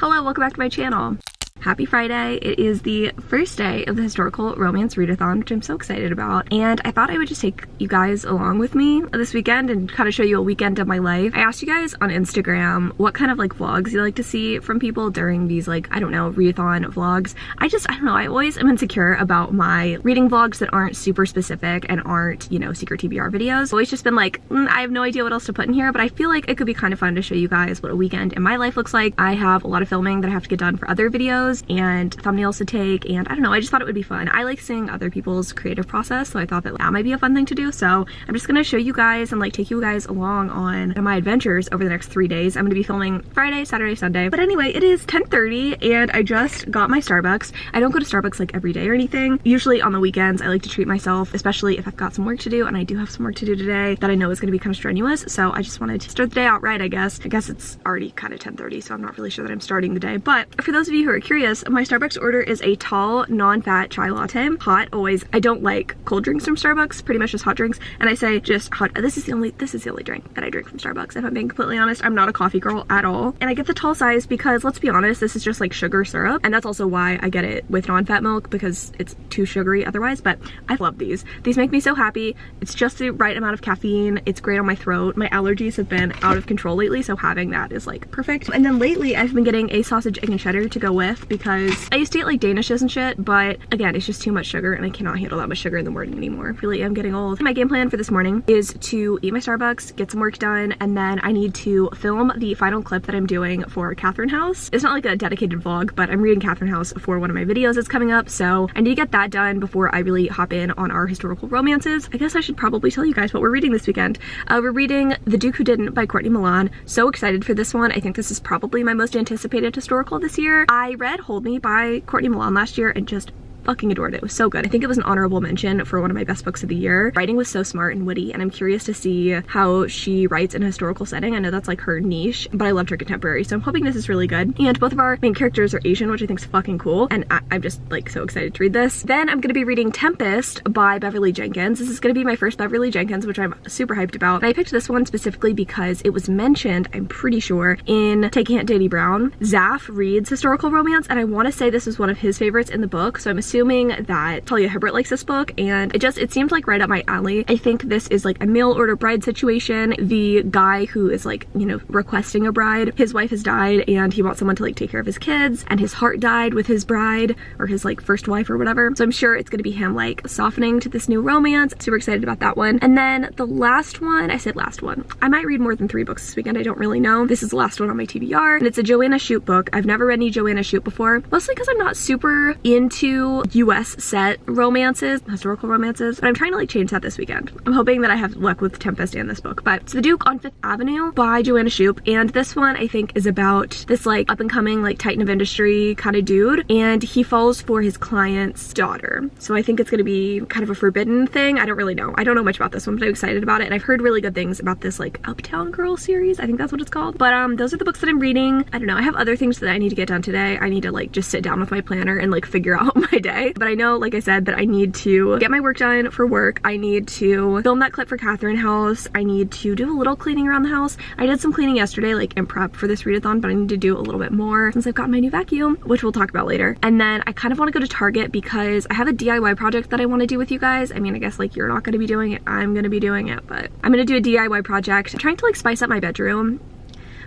Hello, welcome back to my channel. Happy Friday. It is the first day of the historical romance readathon, which I'm so excited about, and I thought I would just take you guys along with me this weekend and kind of show you a weekend of my life. I asked you guys on Instagram what kind of like vlogs you like to see from people during these like, I don't know, readathon vlogs. I don't know, I always am insecure about my reading vlogs that aren't super specific and aren't, you know, secret TBR videos. I've always just been like, I have no idea what else to put in here, but I feel like it could be kind of fun to show you guys what a weekend in my life looks like. I have a lot of filming that I have to get done for other videos and thumbnails to take, and I don't know, I just thought it would be fun. I like seeing other people's creative process, so I thought that might be a fun thing to do. So I'm just gonna show you guys and like take you guys along on my adventures over the next 3 days. I'm gonna be filming Friday, Saturday, Sunday. But anyway, it is 10:30 and I just got my Starbucks. I don't go to Starbucks like every day or anything. Usually on the weekends I like to treat myself, especially if I've got some work to do, and I do have some work to do today that I know is gonna be kind of strenuous. So I just wanted to start the day out right, I guess. I guess it's already kind of 10:30, so I'm not really sure that I'm starting the day. But for those of you who are curious, my Starbucks order is a tall, non-fat chai latte. Hot, always. I don't like cold drinks from Starbucks, pretty much just hot drinks. And I say just hot. This is the only drink that I drink from Starbucks, if I'm being completely honest. I'm not a coffee girl at all. And I get the tall size because, let's be honest, this is just like sugar syrup. And that's also why I get it with non-fat milk, because it's too sugary otherwise. But I love these. These make me so happy. It's just the right amount of caffeine. It's great on my throat. My allergies have been out of control lately, so having that is like perfect. And then lately I've been getting a sausage, egg, and cheddar to go with, because I used to eat like Danishes and shit, but again, it's just too much sugar and I cannot handle that much sugar in the morning anymore. I really am getting old. My game plan for this morning is to eat my Starbucks, get some work done, and then I need to film the final clip that I'm doing for Catherine House. It's not like a dedicated vlog, but I'm reading Catherine House for one of my videos that's coming up, so I need to get that done before I really hop in on our historical romances. I guess I should probably tell you guys what we're reading this weekend. We're reading The Duke Who Didn't by Courtney Milan. So excited for this one. I think this is probably my most anticipated historical this year. I read Hold Me by Courtney Milan last year and just fucking adored it. It was so good. I think it was an honorable mention for one of my best books of the year. Writing was so smart and witty, and I'm curious to see how she writes in a historical setting. I know that's like her niche, but I loved her contemporary, so I'm hoping this is really good. And both of our main characters are Asian, which I think is fucking cool, and I'm just like so excited to read this. Then I'm gonna be reading Tempest by Beverly Jenkins. This is gonna be my first Beverly Jenkins, which I'm super hyped about. And I picked this one specifically because it was mentioned, I'm pretty sure, in Taking Aunt Daddy Brown. Zaf reads historical romance, and I want to say this is one of his favorites in the book, so I'm assuming that Talia Hibbert likes this book, and it seemed like right up my alley. I think this is like a mail order bride situation. The guy who is like, you know, requesting a bride, his wife has died and he wants someone to like take care of his kids, and his heart died with his bride, or his like first wife or whatever. So I'm sure it's gonna be him like softening to this new romance. Super excited about that one. And then the last one, I said last one. I might read more than 3 books this weekend, I don't really know. This is the last one on my TBR, and it's a Joanna Shute book. I've never read any Joanna Shute before, mostly because I'm not super into US set romances, historical romances, but I'm trying to like change that this weekend. I'm hoping that I have luck with Tempest and this book. But it's The Duke on Fifth Avenue by Joanna Shute, and this one I think is about this like up and coming like titan of industry kind of dude, and he falls for his client's daughter. So I think it's gonna be kind of a forbidden thing. I don't really know. I don't know much about this one, but I'm excited about it, and I've heard really good things about this like Uptown Girl series. I think that's what it's called. But those are the books that I'm reading. I don't know. I have other things that I need to get done today. I need to like just sit down with my planner and like figure out my day. But I know, like I said, that I need to get my work done for work. I need to film that clip for Catherine House. I need to do a little cleaning around the house. I did some cleaning yesterday, like in prep for this readathon, but I need to do a little bit more since I've got my new vacuum, which we'll talk about later. And then I kind of want to go to Target because I have a DIY project that I want to do with you guys. I mean, I guess like you're not going to be doing it, I'm going to be doing it, but I'm going to do a DIY project. I'm trying to like spice up my bedroom.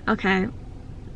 Okay.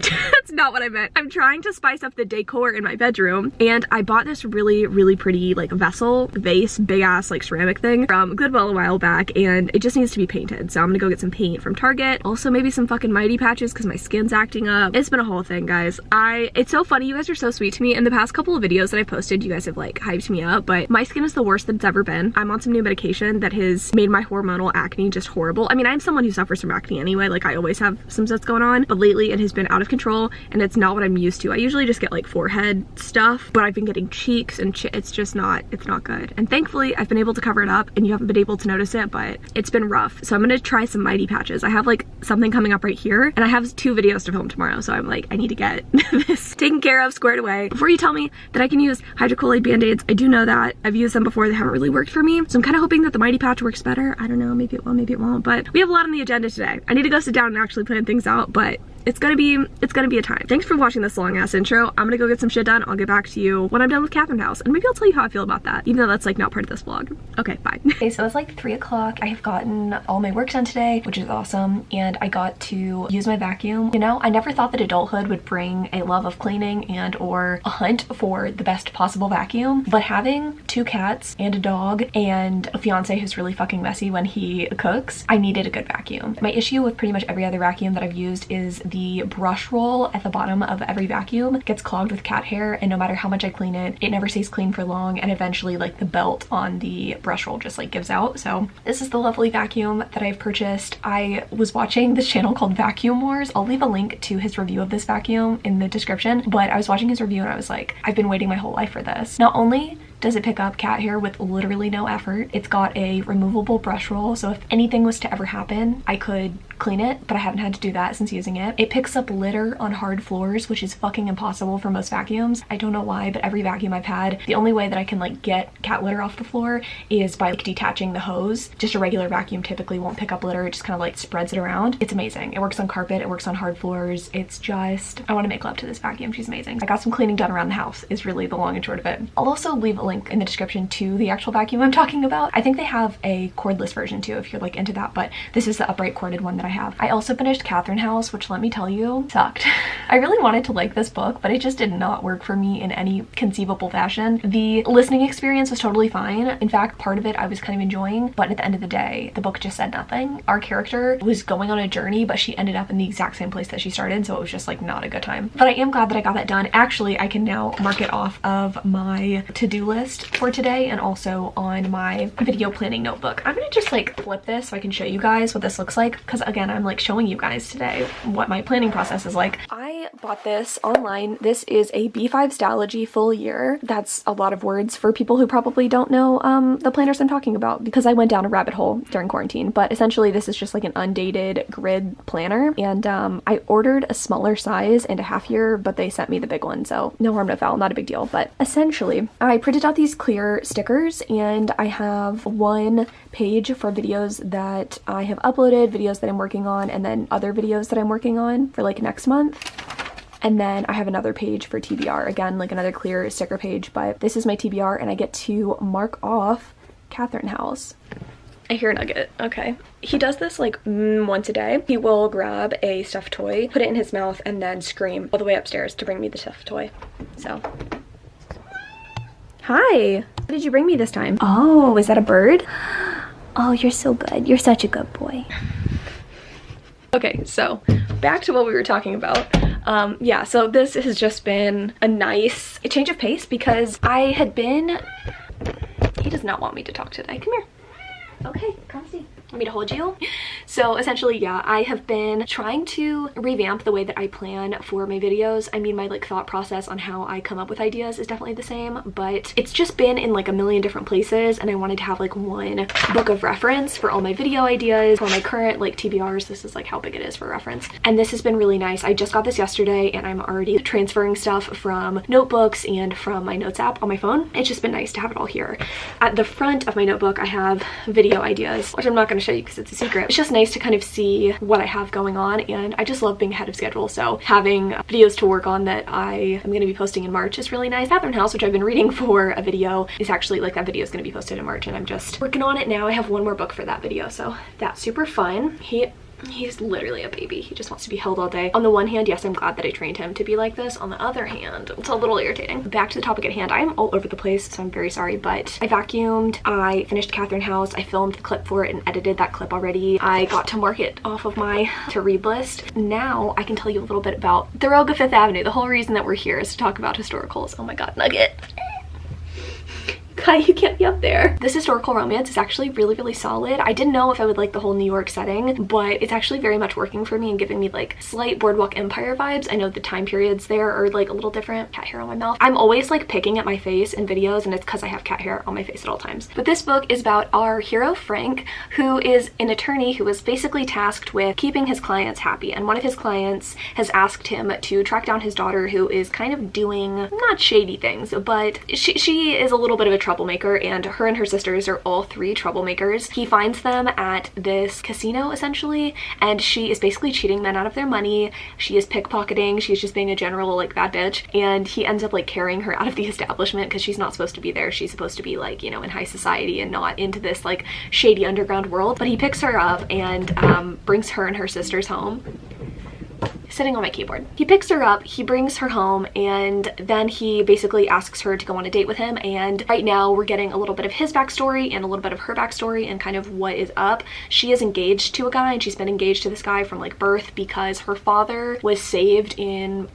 That's not what I meant. I'm trying to spice up the decor in my bedroom, and I bought this really, really pretty like vase, big ass like ceramic thing from Goodwill a while back, and it just needs to be painted. So I'm gonna go get some paint from Target. Also maybe some fucking Mighty patches because my skin's acting up. It's been a whole thing, guys. It's so funny. You guys are so sweet to me. In the past couple of videos that I posted, you guys have like hyped me up, but my skin is the worst that it's ever been. I'm on some new medication that has made my hormonal acne just horrible. I mean, I'm someone who suffers from acne anyway. Like I always have some stuff going on, but lately it has been out of control, and it's not what I'm used to. I usually just get like forehead stuff, but I've been getting cheeks and it's just not, it's not good. And thankfully I've been able to cover it up and you haven't been able to notice it, but it's been rough. So I'm gonna try some Mighty patches. I have like something coming up right here, and I have 2 videos to film tomorrow, so I'm like, I need to get this taken care of, squared away before you tell me that I can use hydrocolloid band-aids. I do know that. I've used them before. They haven't really worked for me, so I'm kind of hoping that the Mighty patch works better. I don't know, maybe it will, maybe it won't, but we have a lot on the agenda today. I need to go sit down and actually plan things out, but it's gonna be a time. Thanks for watching this long ass intro. I'm gonna go get some shit done. I'll get back to you when I'm done with Catherine's house, and maybe I'll tell you how I feel about that, even though that's like not part of this vlog. Okay, bye. Okay, so it's like 3 o'clock. I have gotten all my work done today, which is awesome, and I got to use my vacuum. You know, I never thought that adulthood would bring a love of cleaning and or a hunt for the best possible vacuum, but having 2 cats and a dog and a fiance who's really fucking messy when he cooks, I needed a good vacuum. My issue with pretty much every other vacuum that I've used is the brush roll at the bottom of every vacuum gets clogged with cat hair, and no matter how much I clean it, it never stays clean for long, and eventually like the belt on the brush roll just like gives out. So this is the lovely vacuum that I've purchased. I was watching this channel called Vacuum Wars. I'll leave a link to his review of this vacuum in the description, but I was watching his review and I was like, I've been waiting my whole life for this. Not only does it pick up cat hair with literally no effort, it's got a removable brush roll, so if anything was to ever happen, I could clean it, but I haven't had to do that since using it. It picks up litter on hard floors, which is fucking impossible for most vacuums. I don't know why, but every vacuum I've had, the only way that I can like get cat litter off the floor is by like detaching the hose. Just a regular vacuum typically won't pick up litter, it just kind of like spreads it around. It's amazing. It works on carpet, it works on hard floors. It's just, I want to make love to this vacuum. She's amazing. I got some cleaning done around the house is really the long and short of it. I'll also leave a link in the description to the actual vacuum I'm talking about. I think they have a cordless version too if you're like into that, but this is the upright corded one that I have. I also finished Catherine's House, which let me tell you, sucked. I really wanted to like this book, but it just did not work for me in any conceivable fashion. The listening experience was totally fine. In fact, part of it I was kind of enjoying, but at the end of the day, the book just said nothing. Our character was going on a journey, but she ended up in the exact same place that she started, so it was just like not a good time. But I am glad that I got that done. Actually, I can now mark it off of my to-do list for today and also on my video planning notebook. I'm gonna just like flip this so I can show you guys what this looks like, because again, I'm like showing you guys today what my planning process is like. I bought this online. This is a B5 Stylogy full year. That's a lot of words for people who probably don't know the planners I'm talking about, because I went down a rabbit hole during quarantine, but essentially this is just like an undated grid planner, and I ordered a smaller size and a half year, but they sent me the big one, so no harm no foul, not a big deal. But essentially I printed out these clear stickers, and I have one page for videos that I have uploaded, videos that I'm working on, and then other videos that I'm working on for like next month. And then I have another page for TBR, again like another clear sticker page, but this is my TBR and I get to mark off Catherine's house. I hear Nugget. Okay. He does this like once a day. He will grab a stuffed toy, put it in his mouth, and then scream all the way upstairs to bring me the stuffed toy. So. Hi. What did you bring me this time? Oh, is that a bird? Oh, you're so good. You're such a good boy. Okay, so back to what we were talking about. Yeah, so this has just been a nice change of pace because I had been... He does not want me to talk today. Come here. Okay, come see. Want me to hold you? So essentially, yeah, I have been trying to revamp the way that I plan for my videos. I mean, my like thought process on how I come up with ideas is definitely the same, but it's just been in like a million different places, and I wanted to have like one book of reference for all my video ideas. For my current like TBRs, this is like how big it is for reference. And this has been really nice. I just got this yesterday and I'm already transferring stuff from notebooks and from my notes app on my phone. It's just been nice to have it all here. At the front of my notebook, I have video ideas, which I'm not going to show you because it's a secret. It's just nice to kind of see what I have going on, and I just love being ahead of schedule, so having videos to work on that I am going to be posting in March is really nice. Catherine's House, which I've been reading for a video, is actually like that video is going to be posted in March, and I'm just working on it now. I have one more book for that video, so that's super fun. He's literally a baby. He just wants to be held all day. On the one hand, yes, I'm glad that I trained him to be like this. On the other hand, it's a little irritating. Back to the topic at hand. I'm all over the place, so I'm very sorry, but I vacuumed, I finished Catherine's House, I filmed the clip for it and edited that clip already. I got to mark it off of my to-read list. Now I can tell you a little bit about Thoroughga Fifth Avenue. The whole reason that we're here is to talk about historicals. Oh my god, Nugget. Kai, you can't be up there. This historical romance is actually really, really solid. I didn't know if I would like the whole New York setting, but it's actually very much working for me and giving me like slight Boardwalk Empire vibes. I know the time periods there are like a little different. Cat hair on my mouth. I'm always like picking at my face in videos, and it's because I have cat hair on my face at all times. But this book is about our hero Frank, who is an attorney who is basically tasked with keeping his clients happy, and one of his clients has asked him to track down his daughter, who is kind of doing not shady things, but she is a little bit of a troublemaker, and her sisters are all three troublemakers. He finds them at this casino essentially, and she is basically cheating men out of their money. She is pickpocketing. She's just being a general like bad bitch, and he ends up like carrying her out of the establishment because she's not supposed to be there. She's supposed to be like, you know, in high society and not into this like shady underground world. But he picks her up and brings her and her sisters home. Sitting on my keyboard. He picks her up, he brings her home, and then he basically asks her to go on a date with him. And right now we're getting a little bit of his backstory and a little bit of her backstory and kind of what is up. She is engaged to a guy, and she's been engaged to this guy from like birth because her father was saved in,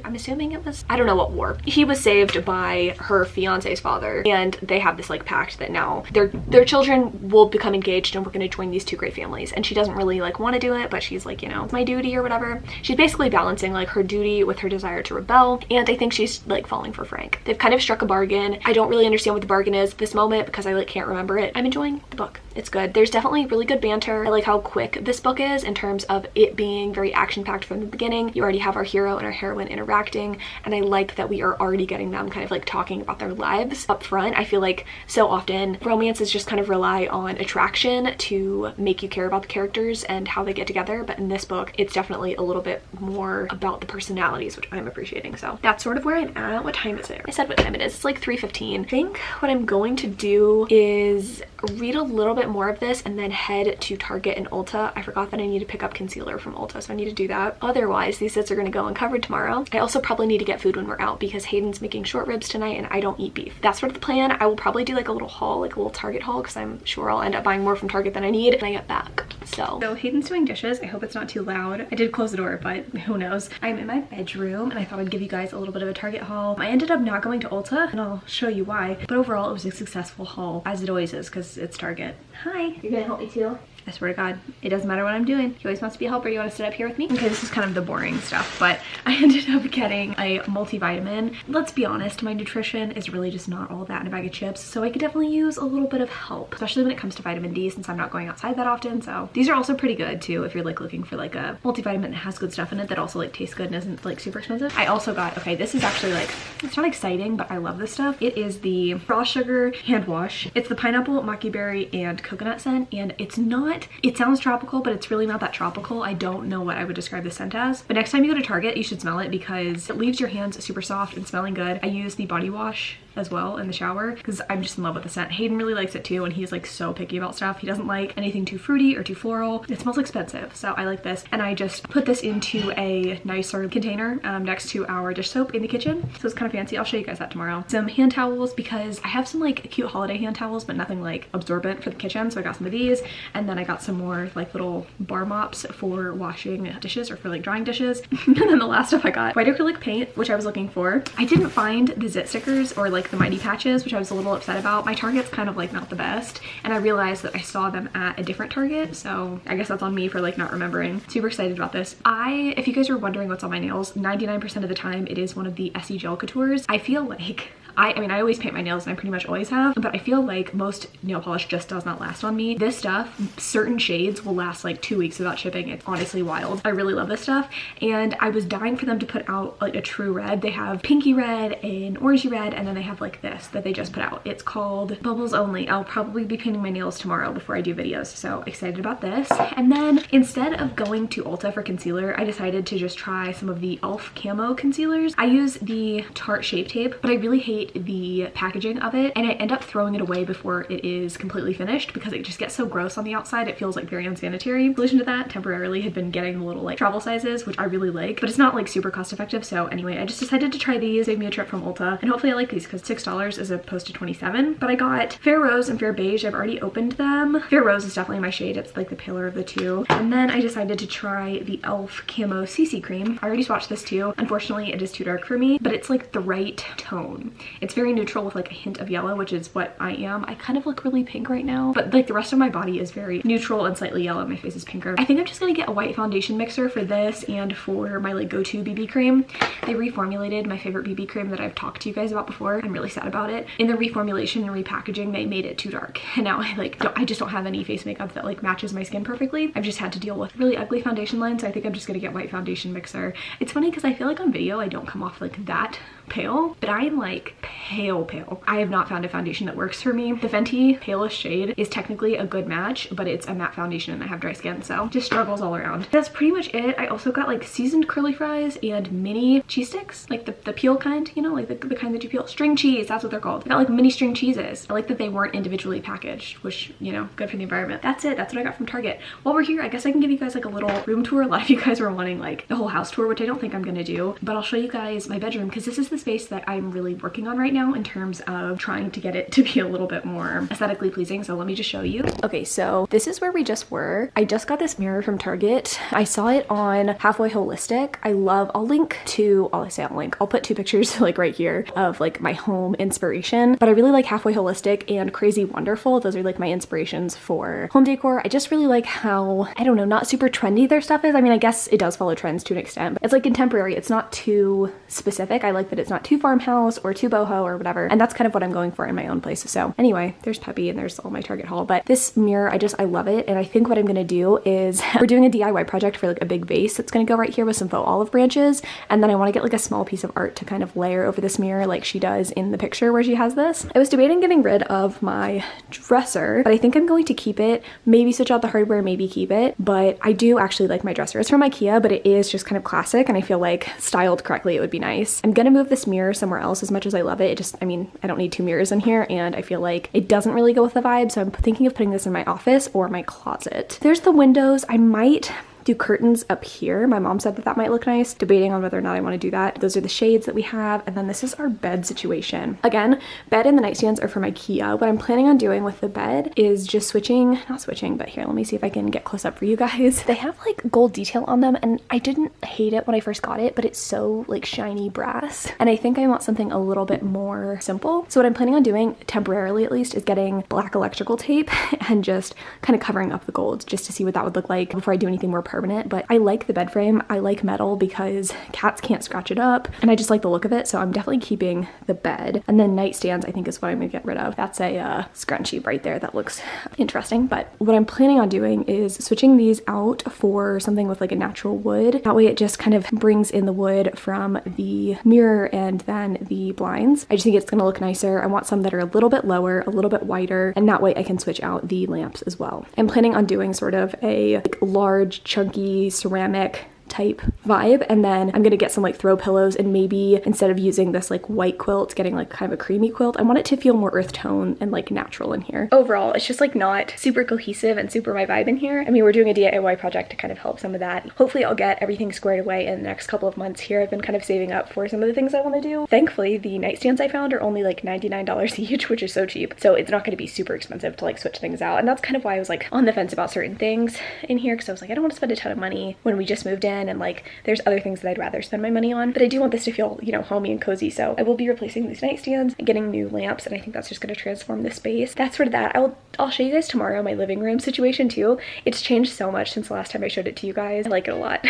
I'm assuming it was, I don't know what war. He was saved by her fiance's father, and they have this like pact that now their children will become engaged and we're going to join these two great families. And she doesn't really like want to do it, but she's like, you know, it's my duty or whatever. She's basically balancing like her duty with her desire to rebel, and I think she's like falling for Frank. They've kind of struck a bargain. I don't really understand what the bargain is at this moment because I like can't remember it. I'm enjoying the book. It's good. There's definitely really good banter. I like how quick this book is in terms of it being very action-packed from the beginning. You already have our hero and our heroine interacting, and I like that we are already getting them kind of like talking about their lives up front. I feel like so often romances just kind of rely on attraction to make you care about the characters and how they get together, but in this book it's definitely a little bit more about the personalities, which I'm appreciating. So that's sort of where I'm at. What time is it? I said what time it is. It's like 3:15. I think what I'm going to do is read a little bit more of this and then head to Target and Ulta. I forgot that I need to pick up concealer from Ulta, so I need to do that. Otherwise, these sits are going to go uncovered tomorrow. I also probably need to get food when we're out because Hayden's making short ribs tonight and I don't eat beef. That's sort of the plan. I will probably do like a little haul, like a little Target haul, because I'm sure I'll end up buying more from Target than I need when I get back. So Hayden's doing dishes. I hope it's not too loud. I did close the door, but who knows. I'm in my bedroom and I thought I'd give you guys a little bit of a Target haul. I ended up not going to Ulta and I'll show you why, but overall it was a successful haul, as it always is because it's Target. Hi, you're gonna help me too? I swear to God, it doesn't matter what I'm doing. He always wants to be a helper. You want to sit up here with me? Okay, this is kind of the boring stuff, but I ended up getting a multivitamin. Let's be honest, my nutrition is really just not all that in a bag of chips, so I could definitely use a little bit of help, especially when it comes to vitamin D since I'm not going outside that often. So these are also pretty good too if you're like looking for like a multivitamin that has good stuff in it that also like tastes good and isn't like super expensive. I also got, okay, this is actually like, it's not exciting, but I love this stuff. It is the raw sugar hand wash. It's the pineapple, maki berry, and coconut scent, and it's not, it sounds tropical, but it's really not that tropical. I don't know what I would describe this scent as, but next time you go to Target, you should smell it because it leaves your hands super soft and smelling good. I use the body wash as well in the shower because I'm just in love with the scent. Hayden really likes it too, and he's like so picky about stuff. He doesn't like anything too fruity or too floral. It smells expensive, so I like this, and I just put this into a nicer container next to our dish soap in the kitchen, so it's kind of fancy. I'll show you guys that tomorrow. Some hand towels because I have some like cute holiday hand towels, but nothing like absorbent for the kitchen, so I got some of these, and then I got some more like little bar mops for washing dishes or for like drying dishes. And then the last stuff I got, white acrylic paint, which I was looking for. I didn't find the zit stickers or like the Mighty Patches, which I was a little upset about. My Target's kind of like not the best, and I realized that I saw them at a different Target, so I guess that's on me for like not remembering. Super excited about this. If you guys are wondering what's on my nails, 99% of the time it is one of the Essie Gel Couture. I feel like I mean, I always paint my nails and I pretty much always have, but I feel like most nail polish just does not last on me. This stuff, certain shades will last like 2 weeks without shipping. It's honestly wild. I really love this stuff, and I was dying for them to put out like a true red. They have pinky red and orangey red, and then they have like this that they just put out. It's called Bubbles Only. I'll probably be painting my nails tomorrow before I do videos, so excited about this. And then instead of going to Ulta for concealer, I decided to just try some of the e.l.f. Camo Concealers. I use the Tarte Shape Tape, but I really hate the packaging of it, and I end up throwing it away before it is completely finished because it just gets so gross on the outside. It feels like very unsanitary. Solution to that, temporarily had been getting the little like travel sizes, which I really like, but it's not like super cost effective. So anyway, I just decided to try these. Save me a trip from Ulta, and hopefully I like these because $6 as opposed to $27. But I got Fair Rose and Fair Beige. I've already opened them. Fair Rose is definitely my shade. It's like the paler of the two. And then I decided to try the e.l.f. Camo Cc Cream. I already swatched this too. Unfortunately, it is too dark for me, but it's like the right tone. It's very neutral with like a hint of yellow, which is what I am. I kind of look really pink right now, but like the rest of my body is very neutral and slightly yellow. My face is pinker. I think I'm just gonna get a white foundation mixer for this and for my like go-to BB cream. They reformulated my favorite BB cream that I've talked to you guys about before. I'm really sad about it. In the reformulation and repackaging, they made it too dark, and now I just don't have any face makeup that like matches my skin perfectly. I've just had to deal with really ugly foundation lines, so I think I'm just gonna get white foundation mixer. It's funny because I feel like on video I don't come off like that pale, but I'm like pale. I have not found a foundation that works for me. The Fenty palest shade is technically a good match, but it's a matte foundation and I have dry skin, so just struggles all around. That's pretty much it. I also got like seasoned curly fries and mini cheese sticks, like the peel kind, you know, like the kind that you peel. String cheese, that's what they're called. I got like mini string cheeses. I like that they weren't individually packaged, which, you know, good for the environment. That's it. That's what I got from Target. While we're here, I guess I can give you guys like a little room tour. A lot of you guys were wanting like the whole house tour, which I don't think I'm gonna do, but I'll show you guys my bedroom because this is the space that I'm really working on right now in terms of trying to get it to be a little bit more aesthetically pleasing. So let me just show you. Okay, so this is where we just were. I just got this mirror from Target. I saw it on Halfway Holistic. I'll link to, I'll put 2 pictures like right here of like my home inspiration, but I really like Halfway Holistic and Crazy Wonderful. Those are like my inspirations for home decor. I just really like how, I don't know, not super trendy their stuff is. I mean, I guess it does follow trends to an extent, but it's like contemporary. It's not too specific. I like that it's not too farmhouse or too boho or whatever. And that's kind of what I'm going for in my own place. So anyway, there's Peppy and there's all my Target haul, but this mirror, I love it. And I think what I'm going to do is we're doing a DIY project for like a big vase that's going to go right here with some faux olive branches. And then I want to get like a small piece of art to kind of layer over this mirror like she does in the picture where she has this. I was debating getting rid of my dresser, but I think I'm going to keep it, maybe switch out the hardware, maybe keep it. But I do actually like my dresser. It's from IKEA, but it is just kind of classic. And I feel like styled correctly, it would be nice. I'm going to move this mirror somewhere else as much as I love it. It just, I mean, I don't need 2 mirrors in here and I feel like it doesn't really go with the vibe. So I'm thinking of putting this in my office or my closet. There's the windows. I might do curtains up here. My mom said that that might look nice, debating on whether or not I want to do that. Those are the shades that we have. And then this is our bed situation. Again, bed and the nightstands are from IKEA. What I'm planning on doing with the bed is just not switching, but here, let me see if I can get close up for you guys. They have like gold detail on them and I didn't hate it when I first got it, but it's so like shiny brass. And I think I want something a little bit more simple. So what I'm planning on doing, temporarily at least, is getting black electrical tape and just kind of covering up the gold just to see what that would look like before I do anything more permanent. But I like the bed frame. I like metal because cats can't scratch it up and I just like the look of it. So I'm definitely keeping the bed. And then nightstands I think is what I'm gonna get rid of. That's a scrunchie right there that looks interesting. But what I'm planning on doing is switching these out for something with like a natural wood. That way it just kind of brings in the wood from the mirror and then the blinds. I just think it's gonna look nicer. I want some that are a little bit lower, a little bit wider, and that way I can switch out the lamps as well. I'm planning on doing sort of a like large chunky ceramic type vibe, and then I'm gonna get some like throw pillows and maybe instead of using this like white quilt, getting like kind of a creamy quilt. I want it to feel more earth tone and like natural in here. Overall, it's just like not super cohesive and super my vibe in here. I mean, we're doing a DIY project to kind of help some of that. Hopefully I'll get everything squared away in the next couple of months here. I've been kind of saving up for some of the things I want to do. Thankfully, the nightstands I found are only like $99 each, which is so cheap. So it's not going to be super expensive to like switch things out. And that's kind of why I was like on the fence about certain things in here, because I was like, I don't want to spend a ton of money when we just moved in and like there's other things that I'd rather spend my money on, but I do want this to feel, you know, homey and cozy. So I will be replacing these nightstands and getting new lamps, and I think that's just going to transform the space. That's sort of that. I'll show you guys tomorrow my living room situation too. It's changed so much since the last time I showed it to you guys. I like it a lot.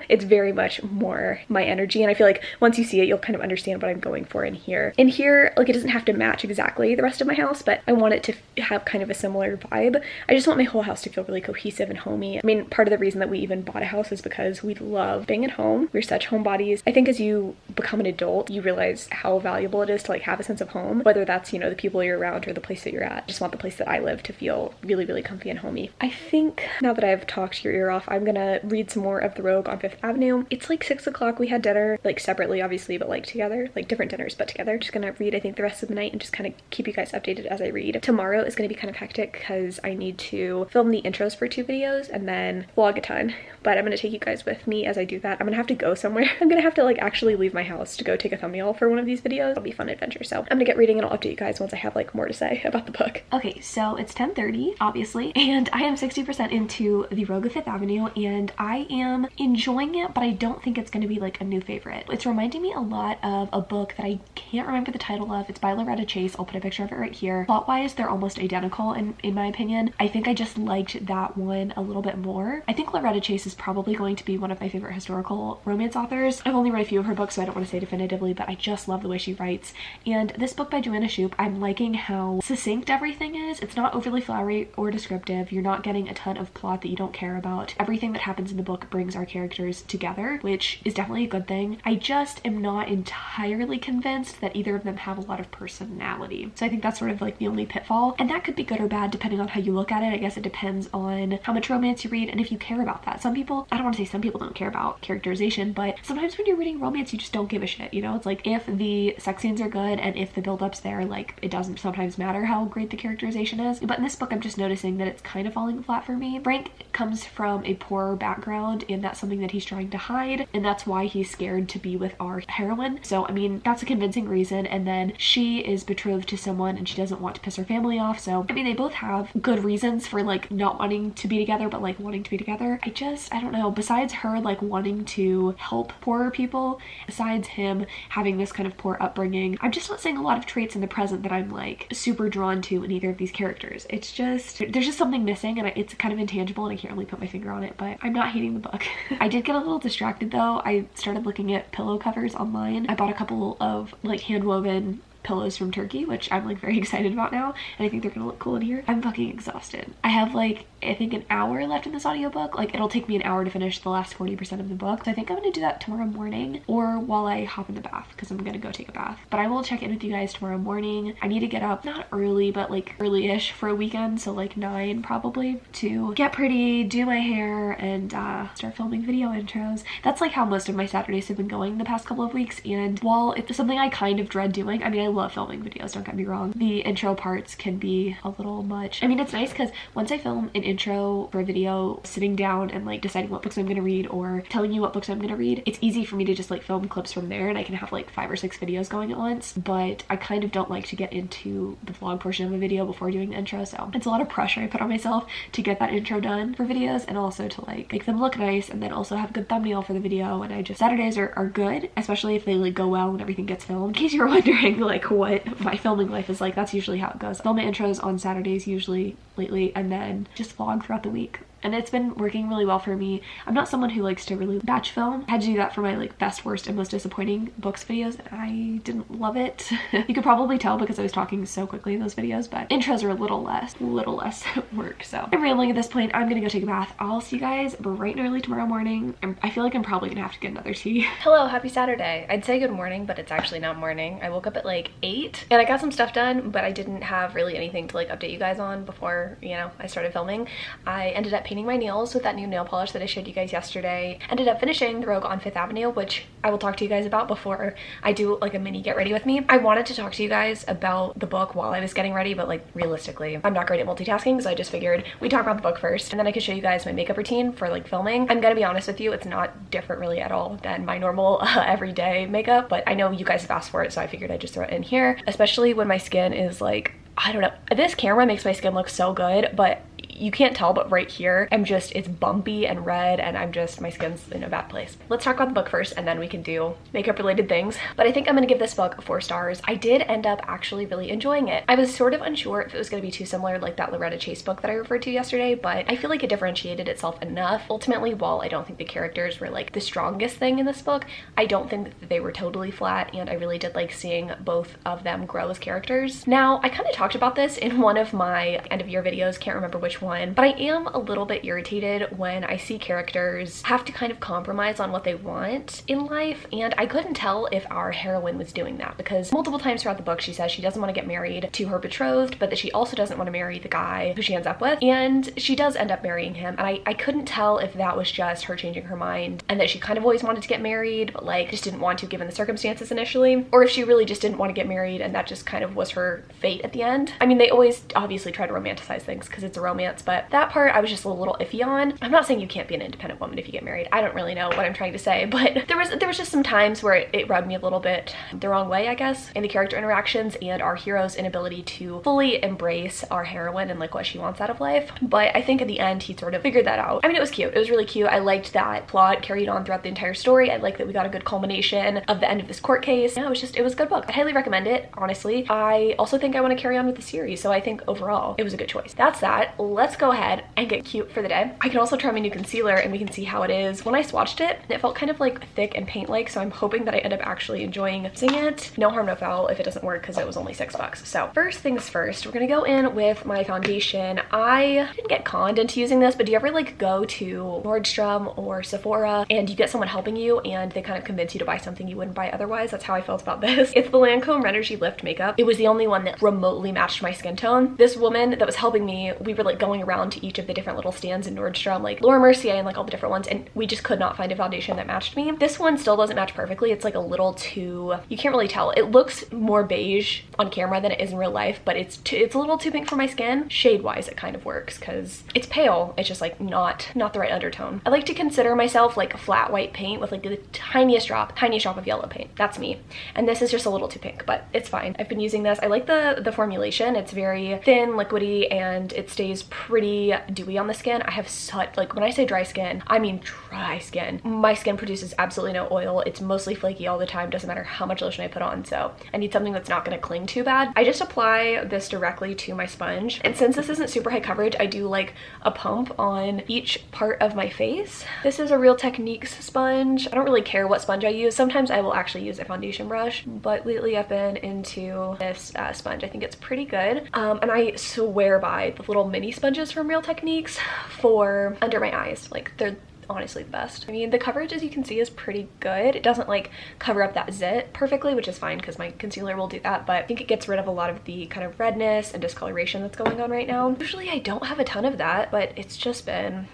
It's very much more my energy, and I feel like once you see it, you'll kind of understand what I'm going for in here. In here, like, it doesn't have to match exactly the rest of my house, but I want it to have kind of a similar vibe. I just want my whole house to feel really cohesive and homey. I mean, part of the reason that we even bought a house is because we love being at home. We're such homebodies. I think as you become an adult, you realize how valuable it is to like have a sense of home, whether that's, you know, the people you're around or the place that you're at. I just want the place that I live to feel really, really comfy and homey. I think now that I've talked your ear off, I'm gonna read some more of The Rogue on 5th Avenue. It's like 6 o'clock. We had dinner, like separately obviously, but like together, like different dinners, but together. Just gonna read, I think, the rest of the night and just kind of keep you guys updated as I read. Tomorrow is gonna be kind of hectic because I need to film the intros for 2 videos and then vlog a ton, but I'm gonna take you guys with me as I do that. I'm gonna have to go somewhere. I'm gonna have to like actually leave my house to go take a thumbnail for one of these videos. It'll be a fun adventure. So I'm gonna get reading and I'll update you guys once I have like more to say about the book. Okay, so it's 10:30 obviously, and I am 60% into The Rogue of 5th Avenue and I am enjoying it, but I don't think it's gonna be like a new favorite. It's reminding me a lot of a book that I can't remember the title of. It's by Loretta Chase. I'll put a picture of it right here. Plot-wise, they're almost identical in my opinion. I think I just liked that one a little bit more. I think Loretta Chase is probably going to be one one of my favorite historical romance authors. I've only read a few of her books, so I don't want to say definitively, but I just love the way she writes. And this book by Joanna Shupe, I'm liking how succinct everything is. It's not overly flowery or descriptive. You're not getting a ton of plot that you don't care about. Everything that happens in the book brings our characters together, which is definitely a good thing. I just am not entirely convinced that either of them have a lot of personality. So I think that's sort of like the only pitfall. And that could be good or bad depending on how you look at it. I guess it depends on how much romance you read and if you care about that. Some people, I don't want to say some people don't care about characterization, but sometimes when you're reading romance, you just don't give a shit, you know? It's like if the sex scenes are good and if the build-up's there, like it doesn't sometimes matter how great the characterization is. But in this book, I'm just noticing that it's kind of falling flat for me. Frank comes from a poor background and that's something that he's trying to hide, and that's why he's scared to be with our heroine. So I mean, that's a convincing reason. And then she is betrothed to someone and she doesn't want to piss her family off. So I mean, they both have good reasons for like not wanting to be together, but like wanting to be together. I don't know, besides her like wanting to help poorer people, besides him having this kind of poor upbringing, I'm just not seeing a lot of traits in the present that I'm like super drawn to in either of these characters. It's just, there's just something missing, and it's kind of intangible and I can't really put my finger on it, but I'm not hating the book. I did get a little distracted though. I started looking at pillow covers online. I bought a couple of like hand-woven pillows from Turkey, which I'm like very excited about now, and I think they're gonna look cool in here. I'm fucking exhausted. I have like, I think an hour left in this audiobook. Like it'll take me an hour to finish the last 40% of the book. So I think I'm gonna do that tomorrow morning or while I hop in the bath, because I'm gonna go take a bath. But I will check in with you guys tomorrow morning. I need to get up, not early, but like early-ish for a weekend. So like 9 probably, to get pretty, do my hair, and start filming video intros. That's like how most of my Saturdays have been going the past couple of weeks. And while it's something I kind of dread doing, I mean, I love filming videos, don't get me wrong. The intro parts can be a little much. I mean, it's nice because once I film an intro for a video, sitting down and like deciding what books I'm gonna read or telling you what books I'm gonna read, it's easy for me to just like film clips from there and I can have like 5 or 6 videos going at once. But I kind of don't like to get into the vlog portion of a video before doing the intro, so it's a lot of pressure I put on myself to get that intro done for videos and also to like make them look nice and then also have a good thumbnail for the video. And I just, Saturdays are good, especially if they like go well and everything gets filmed. In case you're wondering like what my filming life is like, that's usually how it goes. I film my intros on Saturdays usually lately, and then just vlog throughout the week. And it's been working really well for me. I'm not someone who likes to really batch film. I had to do that for my like best, worst, and most disappointing books videos, and I didn't love it. You could probably tell because I was talking so quickly in those videos, but intros are a little less work. So I'm rambling at this point. I'm gonna go take a bath. I'll see you guys bright and early tomorrow morning. I feel like I'm probably gonna have to get another tea. Hello, happy Saturday. I'd say good morning, but it's actually not morning. I woke up at like 8 and I got some stuff done, but I didn't have really anything to like update you guys on before, you know, I started filming. I ended up painting my nails with that new nail polish that I showed you guys yesterday. Ended up finishing the Rogue on 5th Avenue, which I will talk to you guys about before I do like a mini get ready with me. I wanted to talk to you guys about the book while I was getting ready, but like realistically, I'm not great at multitasking, so I just figured we'd talk about the book first and then I could show you guys my makeup routine for like filming. I'm gonna be honest with you, it's not different really at all than my normal everyday makeup, but I know you guys have asked for it, so I figured I'd just throw it in here, especially when my skin is like, I don't know, this camera makes my skin look so good, but you can't tell, but right here, it's bumpy and red and my skin's in a bad place. Let's talk about the book first and then we can do makeup related things. But I think I'm gonna give this book 4 stars. I did end up actually really enjoying it. I was sort of unsure if it was gonna be too similar like that Loretta Chase book that I referred to yesterday, but I feel like it differentiated itself enough. Ultimately, while I don't think the characters were like the strongest thing in this book, I don't think that they were totally flat, and I really did like seeing both of them grow as characters. Now, I kind of talked about this in one of my end of year videos, can't remember which one, but I am a little bit irritated when I see characters have to kind of compromise on what they want in life, and I couldn't tell if our heroine was doing that because multiple times throughout the book she says she doesn't want to get married to her betrothed, but that she also doesn't want to marry the guy who she ends up with, and she does end up marrying him. And I couldn't tell if that was just her changing her mind and that she kind of always wanted to get married but like just didn't want to given the circumstances initially, or if she really just didn't want to get married and that just kind of was her fate at the end. I mean, they always obviously try to romanticize things because it's a romance, but that part I was just a little iffy on. I'm not saying you can't be an independent woman if you get married. I don't really know what I'm trying to say, but there was just some times where it rubbed me a little bit the wrong way, I guess, in the character interactions and our hero's inability to fully embrace our heroine and like what she wants out of life. But I think at the end he sort of figured that out. I mean, it was cute. It was really cute. I liked that plot carried on throughout the entire story. I liked that we got a good culmination of the end of this court case. Yeah, it was a good book. I highly recommend it, honestly. I also think I want to carry on with the series, so I think overall it was a good choice. That's that. Let's let's go ahead and get cute for the day. I can also try my new concealer and we can see how it is. When I swatched it, it felt kind of like thick and paint-like, so I'm hoping that I end up actually enjoying using it. No harm, no foul if it doesn't work because it was only $6. So first things first, we're gonna go in with my foundation. I didn't get conned into using this, but do you ever like go to Nordstrom or Sephora and you get someone helping you and they kind of convince you to buy something you wouldn't buy otherwise? That's how I felt about this. It's the Lancome Energy Lift makeup. It was the only one that remotely matched my skin tone. This woman that was helping me, we were like going around to each of the different little stands in Nordstrom, like Laura Mercier and like all the different ones, and we just could not find a foundation that matched me. This one still doesn't match perfectly. It's like a little too, you can't really tell. It looks more beige on camera than it is in real life, but it's a little too pink for my skin. Shade wise, it kind of works because it's pale. It's just like not the right undertone. I like to consider myself like a flat white paint with like the tiniest drop of yellow paint. That's me. And this is just a little too pink, but it's fine. I've been using this. I like the formulation. It's very thin, liquidy, and it stays pretty dewy on the skin. I have such, like when I say dry skin, I mean dry skin. My skin produces absolutely no oil. It's mostly flaky all the time. Doesn't matter how much lotion I put on. So I need something that's not going to cling too bad. I just apply this directly to my sponge. And since this isn't super high coverage, I do like a pump on each part of my face. This is a Real Techniques sponge. I don't really care what sponge I use. Sometimes I will actually use a foundation brush, but lately I've been into this sponge. I think it's pretty good. And I swear by the little mini sponges from Real Techniques for under my eyes. Like they're honestly the best. I mean, the coverage, as you can see, is pretty good. It doesn't like cover up that zit perfectly, which is fine because my concealer will do that, but I think it gets rid of a lot of the kind of redness and discoloration that's going on right now. Usually I don't have a ton of that, but it's just been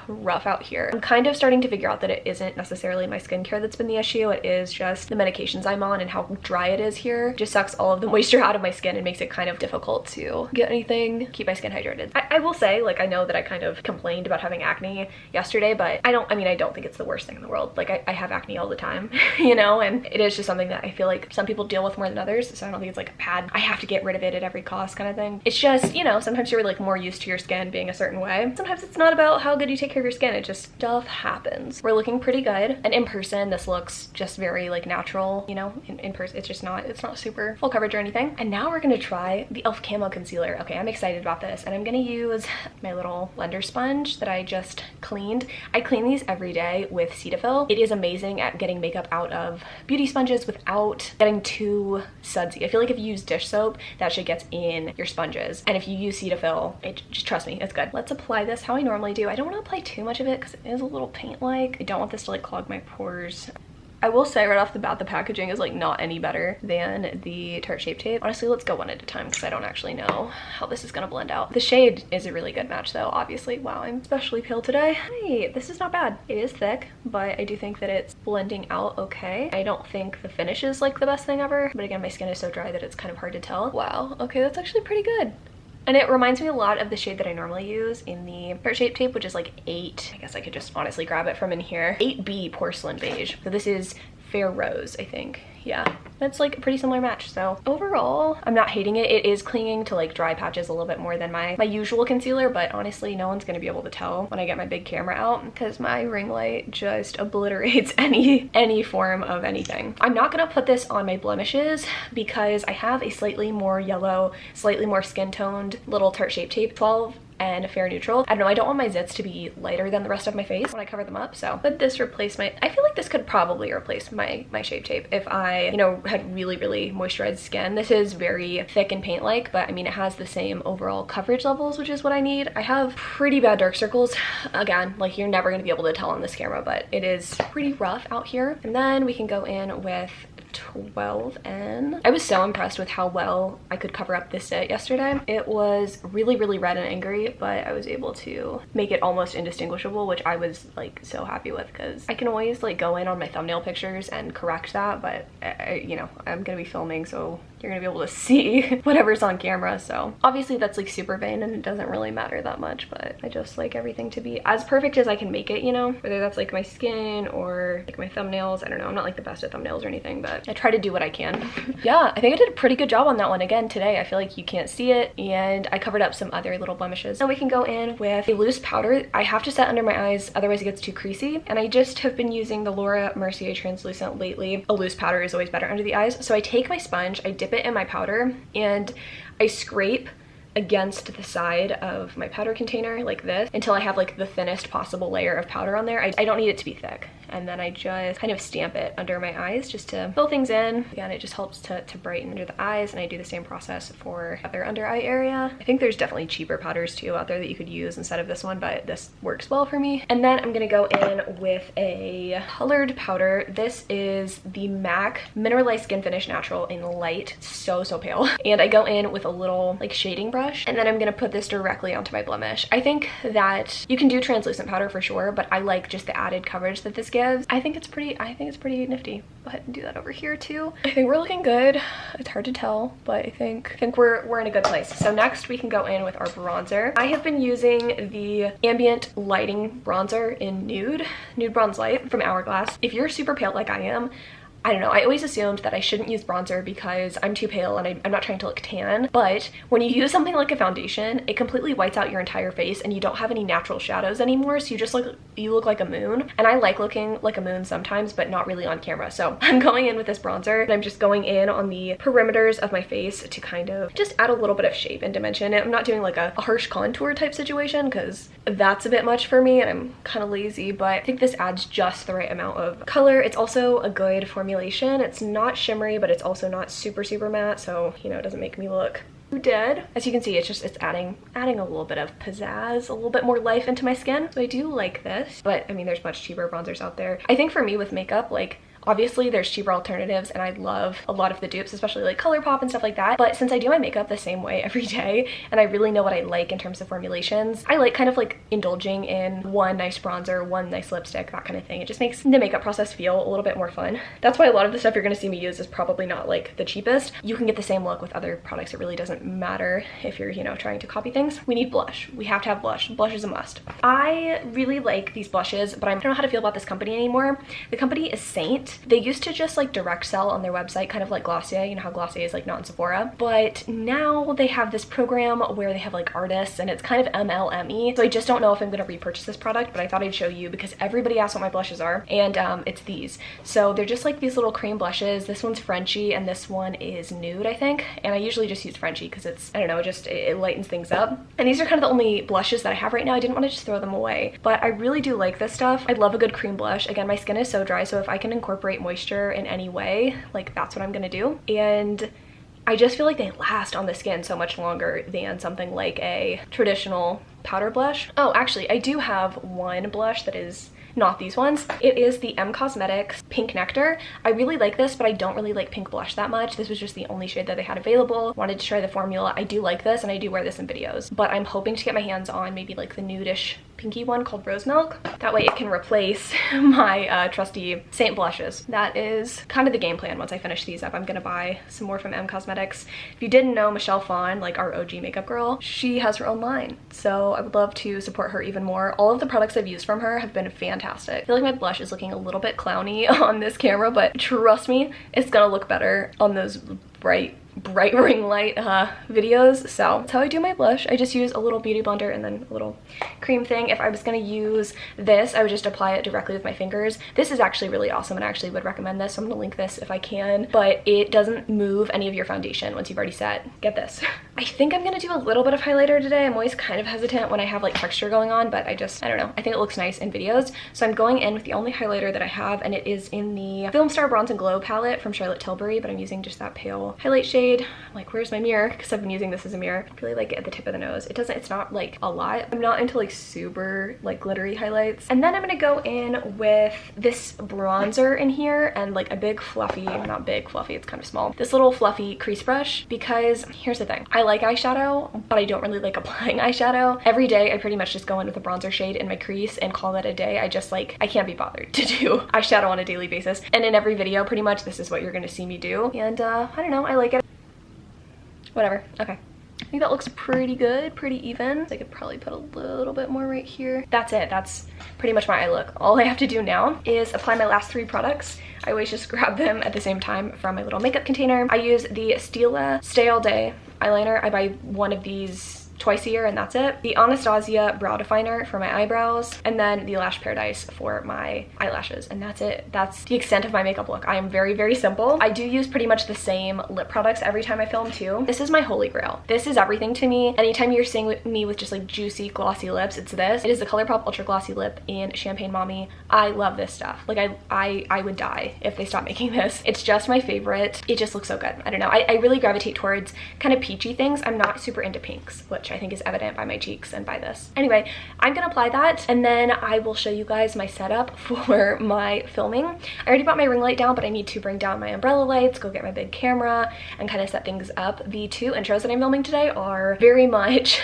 rough out here. I'm kind of starting to figure out that it isn't necessarily my skincare that's been the issue. It is just the medications I'm on and how dry it is here. It just sucks all of the moisture out of my skin and makes it kind of difficult to get anything, keep my skin hydrated. I will say, like, I know that I kind of complained about having acne yesterday, but I don't think it's the worst thing in the world. Like I have acne all the time, you know, and it is just something that I feel like some people deal with more than others. So I don't think it's like a bad, I have to get rid of it at every cost kind of thing. It's just, you know, sometimes you're like more used to your skin being a certain way. Sometimes it's not about how good you take care of your skin. It just stuff happens. We're looking pretty good. And in person, this looks just very like natural, you know, in person, it's not super full coverage or anything. And now we're going to try the e.l.f. Camo Concealer. Okay, I'm excited about this. And I'm going to use my little blender sponge that I just cleaned. I clean these every day with Cetaphil. It is amazing at getting makeup out of beauty sponges without getting too sudsy. I feel like if you use dish soap, that shit gets in your sponges. And if you use Cetaphil, just trust me, it's good. Let's apply this how I normally do. I don't want to apply too much of it because it is a little paint-like. I don't want this to like clog my pores. I will say right off the bat, the packaging is like not any better than the Tarte Shape Tape. Honestly, let's go one at a time because I don't actually know how this is gonna blend out. The shade is a really good match though, obviously. Wow, I'm especially pale today. Hey, this is not bad. It is thick, but I do think that it's blending out okay. I don't think the finish is like the best thing ever, but again, my skin is so dry that it's kind of hard to tell. Wow, okay, that's actually pretty good. And it reminds me a lot of the shade that I normally use in the Tarte Shape Tape, which is like 8. I guess I could just honestly grab it from in here. 8B Porcelain Beige. So this is Fair Rose, I think. Yeah, that's like a pretty similar match. So overall, I'm not hating it. It is clinging to like dry patches a little bit more than my usual concealer, but honestly, no one's gonna be able to tell when I get my big camera out because my ring light just obliterates any form of anything. I'm not gonna put this on my blemishes because I have a slightly more yellow, slightly more skin toned little Tarte Shape Tape 12 and Fair Neutral. I don't know, I don't want my zits to be lighter than the rest of my face when I cover them up, so could this replace my, I feel like this could probably replace my Shape Tape if I, you know, had really moisturized skin. This is very thick and paint-like, but I mean, it has the same overall coverage levels, which is what I need. I have pretty bad dark circles. Again, like you're never gonna be able to tell on this camera, but it is pretty rough out here. And then we can go in with 12N. I was so impressed with how well I could cover up this set yesterday. It was really red and angry, but I was able to make it almost indistinguishable, which I was like so happy with because I can always like go in on my thumbnail pictures and correct that, but you know, I'm gonna be filming, so you're gonna be able to see whatever's on camera. So obviously that's like super vain and it doesn't really matter that much, but I just like everything to be as perfect as I can make it, you know, whether that's like my skin or like my thumbnails. I don't know, I'm not like the best at thumbnails or anything, but I try to do what I can. Yeah, I think I did a pretty good job on that one again today. I feel like you can't see it, and I covered up some other little blemishes. So we can go in with a loose powder. I have to set under my eyes, otherwise it gets too creasy, and I just have been using the Laura Mercier translucent lately. A loose powder is always better under the eyes. So I take my sponge, I dip it in my powder, and I scrape against the side of my powder container like this until I have like the thinnest possible layer of powder on there. I don't need it to be thick. And then I just kind of stamp it under my eyes just to fill things in. Again, it just helps to brighten under the eyes, and I do the same process for other under eye area. I think there's definitely cheaper powders too out there that you could use instead of this one, but this works well for me. And then I'm gonna go in with a colored powder. This is the MAC Mineralized Skin Finish Natural in Light. It's so pale. And I go in with a little like shading brush, and then I'm gonna put this directly onto my blemish. I think that you can do translucent powder for sure, but I like just the added coverage that this gives. I think it's pretty nifty. Go ahead and do that over here too. I think we're looking good. It's hard to tell, but I think we're in a good place. So next we can go in with our bronzer. I have been using the Ambient Lighting bronzer in Nude Bronze Light from Hourglass. If you're super pale like I am, I don't know, I always assumed that I shouldn't use bronzer because I'm too pale and I'm not trying to look tan. But when you use something like a foundation, it completely whites out your entire face and you don't have any natural shadows anymore. So you look like a moon. And I like looking like a moon sometimes, but not really on camera. So I'm going in with this bronzer and I'm just going in on the perimeters of my face to kind of just add a little bit of shape and dimension. I'm not doing like a harsh contour type situation because that's a bit much for me and I'm kind of lazy, but I think this adds just the right amount of color. It's also a good formulation. It's not shimmery, but it's also not super matte, so you know, it doesn't make me look too dead. As you can see, it's adding a little bit of pizzazz, a little bit more life into my skin. So I do like this, but I mean, there's much cheaper bronzers out there. I think for me with makeup, like, obviously there's cheaper alternatives and I love a lot of the dupes, especially like ColourPop and stuff like that. But since I do my makeup the same way every day and I really know what I like in terms of formulations, I like kind of like indulging in one nice bronzer, one nice lipstick, that kind of thing. It just makes the makeup process feel a little bit more fun. That's why a lot of the stuff you're gonna see me use is probably not like the cheapest. You can get the same look with other products. It really doesn't matter if you're, you know, trying to copy things. We need blush. We have to have blush. Blush is a must. I really like these blushes, but I don't know how to feel about this company anymore. The company is Saint. They used to just like direct sell on their website, kind of like Glossier. You know how Glossier is like not in Sephora, but now they have this program where they have like artists and it's kind of MLME. So I just don't know if I'm gonna repurchase this product, but I thought I'd show you because everybody asks what my blushes are, and it's these. So they're just like these little cream blushes. This one's Frenchy and this one is Nude, I think. And I usually just use Frenchy because it's, I don't know, it lightens things up. And these are kind of the only blushes that I have right now. I didn't want to just throw them away, but I really do like this stuff. I love a good cream blush. Again, my skin is so dry, so if I can incorporate moisture in any way, like that's what I'm gonna do. And I just feel like they last on the skin so much longer than something like a traditional powder blush. Oh, actually, I do have one blush that is not these ones. It is the Cosmetics Pink Nectar. I really like this, but I don't really like pink blush that much. This was just the only shade that they had available. Wanted to try the formula. I do like this and I do wear this in videos, but I'm hoping to get my hands on maybe like the nudish pinky one called Rose Milk. That way it can replace my trusty Saint blushes. That is kind of the game plan. Once I finish these up, I'm gonna buy some more from Cosmetics. If you didn't know, Michelle Phan, like our OG makeup girl, she has her own line. So I would love to support her even more. All of the products I've used from her have been fantastic. I feel like my blush is looking a little bit clowny on this camera, but trust me, it's gonna look better on those bright ring light videos. So that's how I do my blush. I just use a little beauty blender and then a little cream thing. If I was gonna use this, I would just apply it directly with my fingers. This is actually really awesome and I actually would recommend this, so I'm gonna link this if I can, but it doesn't move any of your foundation once you've already set. Get this. I think I'm gonna do a little bit of highlighter today. I'm always kind of hesitant when I have like texture going on, but I don't know, I think it looks nice in videos. So I'm going in with the only highlighter that I have, and it is in the Film Star Bronze and Glow palette from Charlotte Tilbury, but I'm using just that pale highlight shade. I'm like, where's my mirror? Because I've been using this as a mirror. I really like it at the tip of the nose. It's not like a lot. I'm not into like super like glittery highlights. And then I'm gonna go in with this bronzer in here and like a big fluffy, not big fluffy, it's kind of small, this little fluffy crease brush, because here's the thing. I like eyeshadow, but I don't really like applying eyeshadow. Every day I pretty much just go in with a bronzer shade in my crease and call that a day. I can't be bothered to do eyeshadow on a daily basis. And in every video, pretty much, this is what you're gonna see me do. And I don't know, I like it. Whatever. Okay. I think that looks pretty good, pretty even. I could probably put a little bit more right here. That's it. That's pretty much my eye look. All I have to do now is apply my last 3 products. I always just grab them at the same time from my little makeup container. I use the Stila Stay All Day eyeliner. I buy one of these twice a year and that's it. The Anastasia brow definer for my eyebrows, and then the Lash Paradise for my eyelashes, and that's it. That's the extent of my makeup look. I am very, very simple. I do use pretty much the same lip products every time I film too. This is my holy grail. This is everything to me. Anytime you're seeing me with just like juicy glossy lips, it's this. It is the ColourPop Ultra Glossy Lip in Champagne Mommy. I love this stuff. Like I would die if they stopped making this. It's just my favorite. It just looks so good. I don't know. I really gravitate towards kind of peachy things. I'm not super into pinks, which I think is evident by my cheeks and by this. Anyway, I'm gonna apply that and then I will show you guys my setup for my filming. I already brought my ring light down, but I need to bring down my umbrella lights, go get my big camera, and kind of set things up. The 2 intros that I'm filming today are very much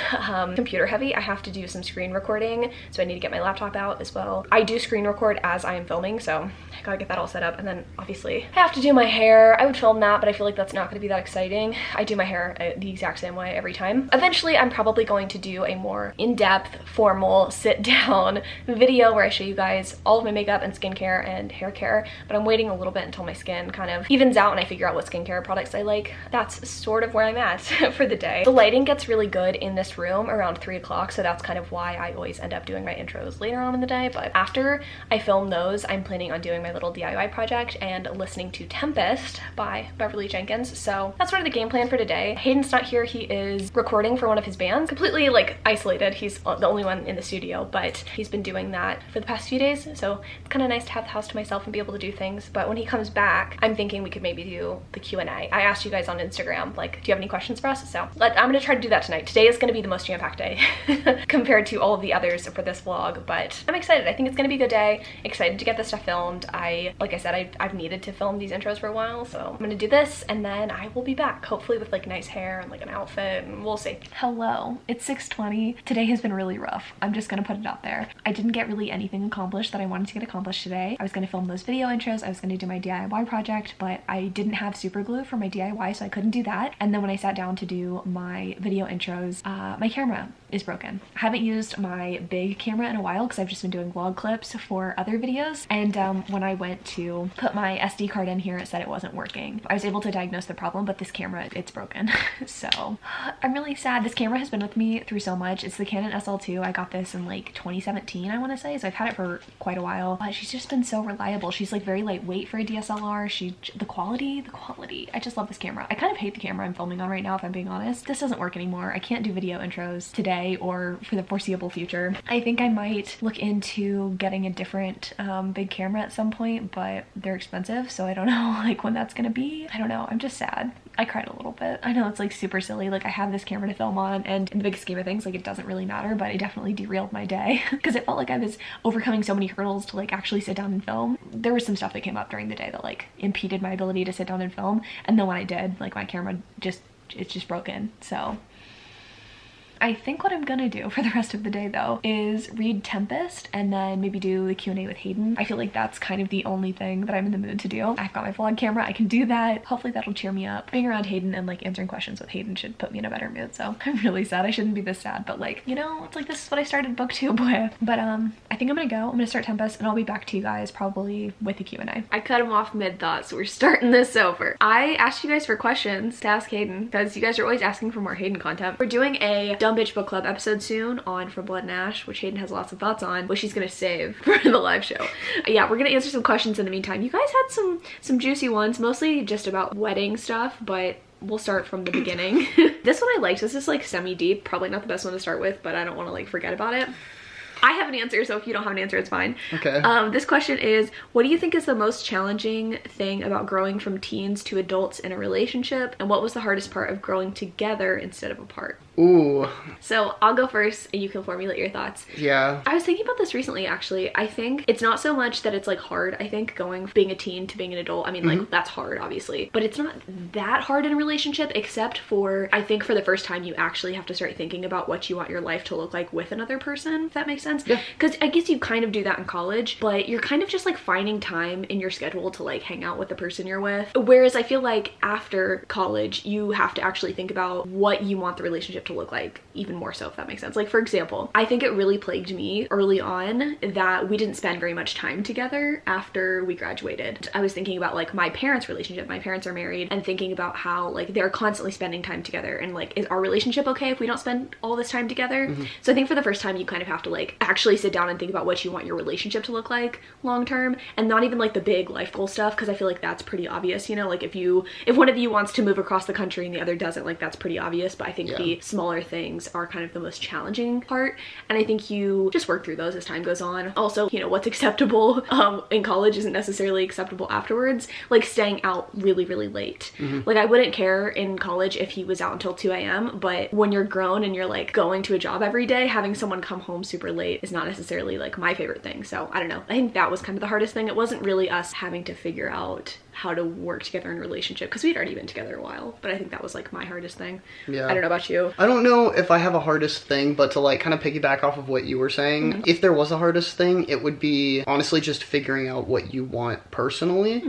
computer heavy. I have to do some screen recording, so I need to get my laptop out as well. I do screen record as I am filming, so I gotta get that all set up. And then obviously I have to do my hair. I would film that, but I feel like that's not gonna be that exciting. I do my hair the exact same way every time. Eventually, I'm probably going to do a more in-depth, formal, sit-down video where I show you guys all of my makeup and skincare and hair care, but I'm waiting a little bit until my skin kind of evens out and I figure out what skincare products I like. That's sort of where I'm at for the day. The lighting gets really good in this room around 3 o'clock, so that's kind of why I always end up doing my intros later on in the day. But after I film those, I'm planning on doing my little DIY project and listening to Tempest by Beverly Jenkins. So that's sort of the game plan for today. Hayden's not here. He is recording for one of his bands, completely like isolated. He's the only one in the studio, but he's been doing that for the past few days. So it's kind of nice to have the house to myself and be able to do things. But when he comes back, I'm thinking we could maybe do the Q&A. I asked you guys on Instagram, like, do you have any questions for us? So I'm gonna try to do that tonight. Today is gonna be the most jam-packed day compared to all of the others for this vlog, but I'm excited. I think it's gonna be a good day. Excited to get this stuff filmed. Like I said, I've needed to film these intros for a while, so I'm gonna do this and then I will be back, hopefully with like nice hair and like an outfit, and we'll see. Hello, it's 6:20. Today has been really rough. I'm just gonna put it out there. I didn't get really anything accomplished that I wanted to get accomplished today. I was gonna film those video intros, I was gonna do my DIY project, but I didn't have super glue for my DIY, so I couldn't do that. And then when I sat down to do my video intros, my camera is broken. I haven't used my big camera in a while because I've just been doing vlog clips for other videos, and when I went to put my SD card in here, it said it wasn't working. I was able to diagnose the problem, but this camera, it's broken. So I'm really sad. This camera has been with me through so much. It's the Canon SL2. I got this in like 2017, I want to say, so I've had it for quite a while, but she's just been so reliable. She's like very lightweight for a DSLR. The quality, I just love this camera. I kind of hate the camera I'm filming on right now, if I'm being honest. This doesn't work anymore. I can't do video intros today or for the foreseeable future. I think I might look into getting a different big camera at some point, but they're expensive, so I don't know like when that's gonna be. I don't know. I'm just sad. I cried a little bit. I know it's like super silly. Like I have this camera to film on, and in the big scheme of things, like it doesn't really matter, but it definitely derailed my day because it felt like I was overcoming so many hurdles to like actually sit down and film. There was some stuff that came up during the day that like impeded my ability to sit down and film, and then when I did, like my camera it's just broken. So I think what I'm gonna do for the rest of the day though is read Tempest and then maybe do the Q&A with Hayden. I feel like that's kind of the only thing that I'm in the mood to do. I've got my vlog camera, I can do that. Hopefully that'll cheer me up. Being around Hayden and like answering questions with Hayden should put me in a better mood. So I'm really sad. I shouldn't be this sad, but like, you know, it's like this is what I started booktube with. But I think I'm gonna go. I'm gonna start Tempest and I'll be back to you guys probably with the Q&A. I cut him off mid-thought, so we're starting this over. I asked you guys for questions to ask Hayden because you guys are always asking for more Hayden content. We're doing a Dumb Bitch Book Club episode soon on From Blood and Ash, which Hayden has lots of thoughts on, which she's gonna save for the live show. Yeah, we're gonna answer some questions in the meantime. You guys had some juicy ones, mostly just about wedding stuff, but we'll start from the beginning. This one I liked. This is like semi-deep, probably not the best one to start with, but I don't want to like forget about it. I have an answer, so if you don't have an answer, it's fine. Okay. This question is, what do you think is the most challenging thing about growing from teens to adults in a relationship? And what was the hardest part of growing together instead of apart? Ooh. So I'll go first and you can formulate your thoughts. Yeah. I was thinking about this recently, actually. I think it's not so much that it's like hard. I think being a teen to being an adult, I mean, like that's hard, obviously, but it's not that hard in a relationship, except for, I think for the first time, you actually have to start thinking about what you want your life to look like with another person, if that makes sense. Yeah. Because I guess you kind of do that in college, but you're kind of just like finding time in your schedule to like hang out with the person you're with. Whereas I feel like after college, you have to actually think about what you want the relationship to to look like even more so, if that makes sense. Like, for example, I think it really plagued me early on that we didn't spend very much time together after we graduated. I was thinking about like my parents' relationship. My parents are married, and thinking about how like they're constantly spending time together, and like, is our relationship okay if we don't spend all this time together? So I think for the first time you kind of have to like actually sit down and think about what you want your relationship to look like long term, and not even like the big life goal stuff, because I feel like that's pretty obvious, you know, like if one of you wants to move across the country and the other doesn't, like that's pretty obvious. But I think the smaller things are kind of the most challenging part, and I think you just work through those as time goes on. Also, you know, what's acceptable in college isn't necessarily acceptable afterwards. Like staying out really late. Like I wouldn't care in college if he was out until 2 a.m. but when you're grown and you're like going to a job every day, having someone come home super late is not necessarily like my favorite thing. So I don't know, I think that was kind of the hardest thing. It wasn't really us having to figure out how to work together in a relationship, because we'd already been together a while, but I think that was like my hardest thing. Yeah. I don't know about you. I don't know if I have a hardest thing, but to like kind of piggyback off of what you were saying, if there was a hardest thing, it would be honestly just figuring out what you want personally.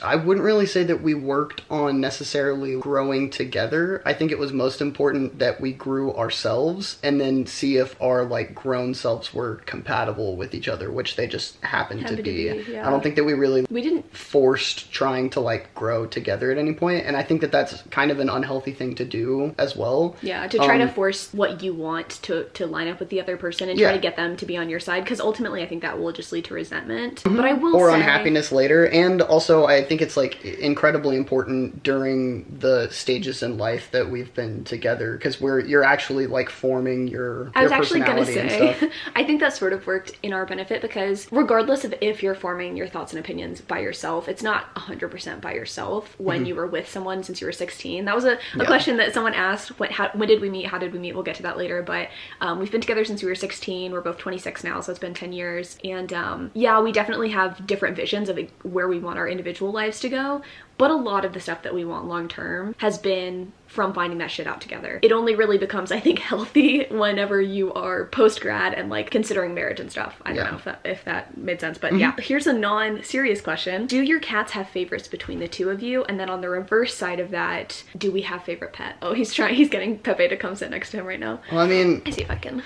I wouldn't really say that we worked on necessarily growing together. I think it was most important that we grew ourselves and then see if our like grown selves were compatible with each other, which they just happened to be. Yeah. I don't think that we didn't forced trying to like grow together at any point, and I think that that's kind of an unhealthy thing to do as well. Yeah, to try to force what you want to line up with the other person and try to get them to be on your side, because ultimately I think that will just lead to resentment. But I will say, unhappiness later. And also I think it's like incredibly important during the stages in life that we've been together, because you're actually like forming your I was actually gonna personality say, and stuff. I think that sort of worked in our benefit, because regardless of if you're forming your thoughts and opinions by yourself, it's not 100% by yourself when you were with someone since you were 16. That was a question that someone asked, when did we meet, how did we meet? We'll get to that later, but we've been together since we were 16. We're both 26 now, so it's been 10 years. And yeah, we definitely have different visions of where we want our individual lives to go, but a lot of the stuff that we want long term has been from finding that shit out together. It only really becomes, I think, healthy whenever you are post-grad and like considering marriage and stuff. I don't know if that made sense, but yeah. Here's a non-serious question. Do your cats have favorites between the two of you? And then on the reverse side of that, do we have favorite pet? Oh, he's getting Pepe to come sit next to him right now. Well, I mean, I see if I can.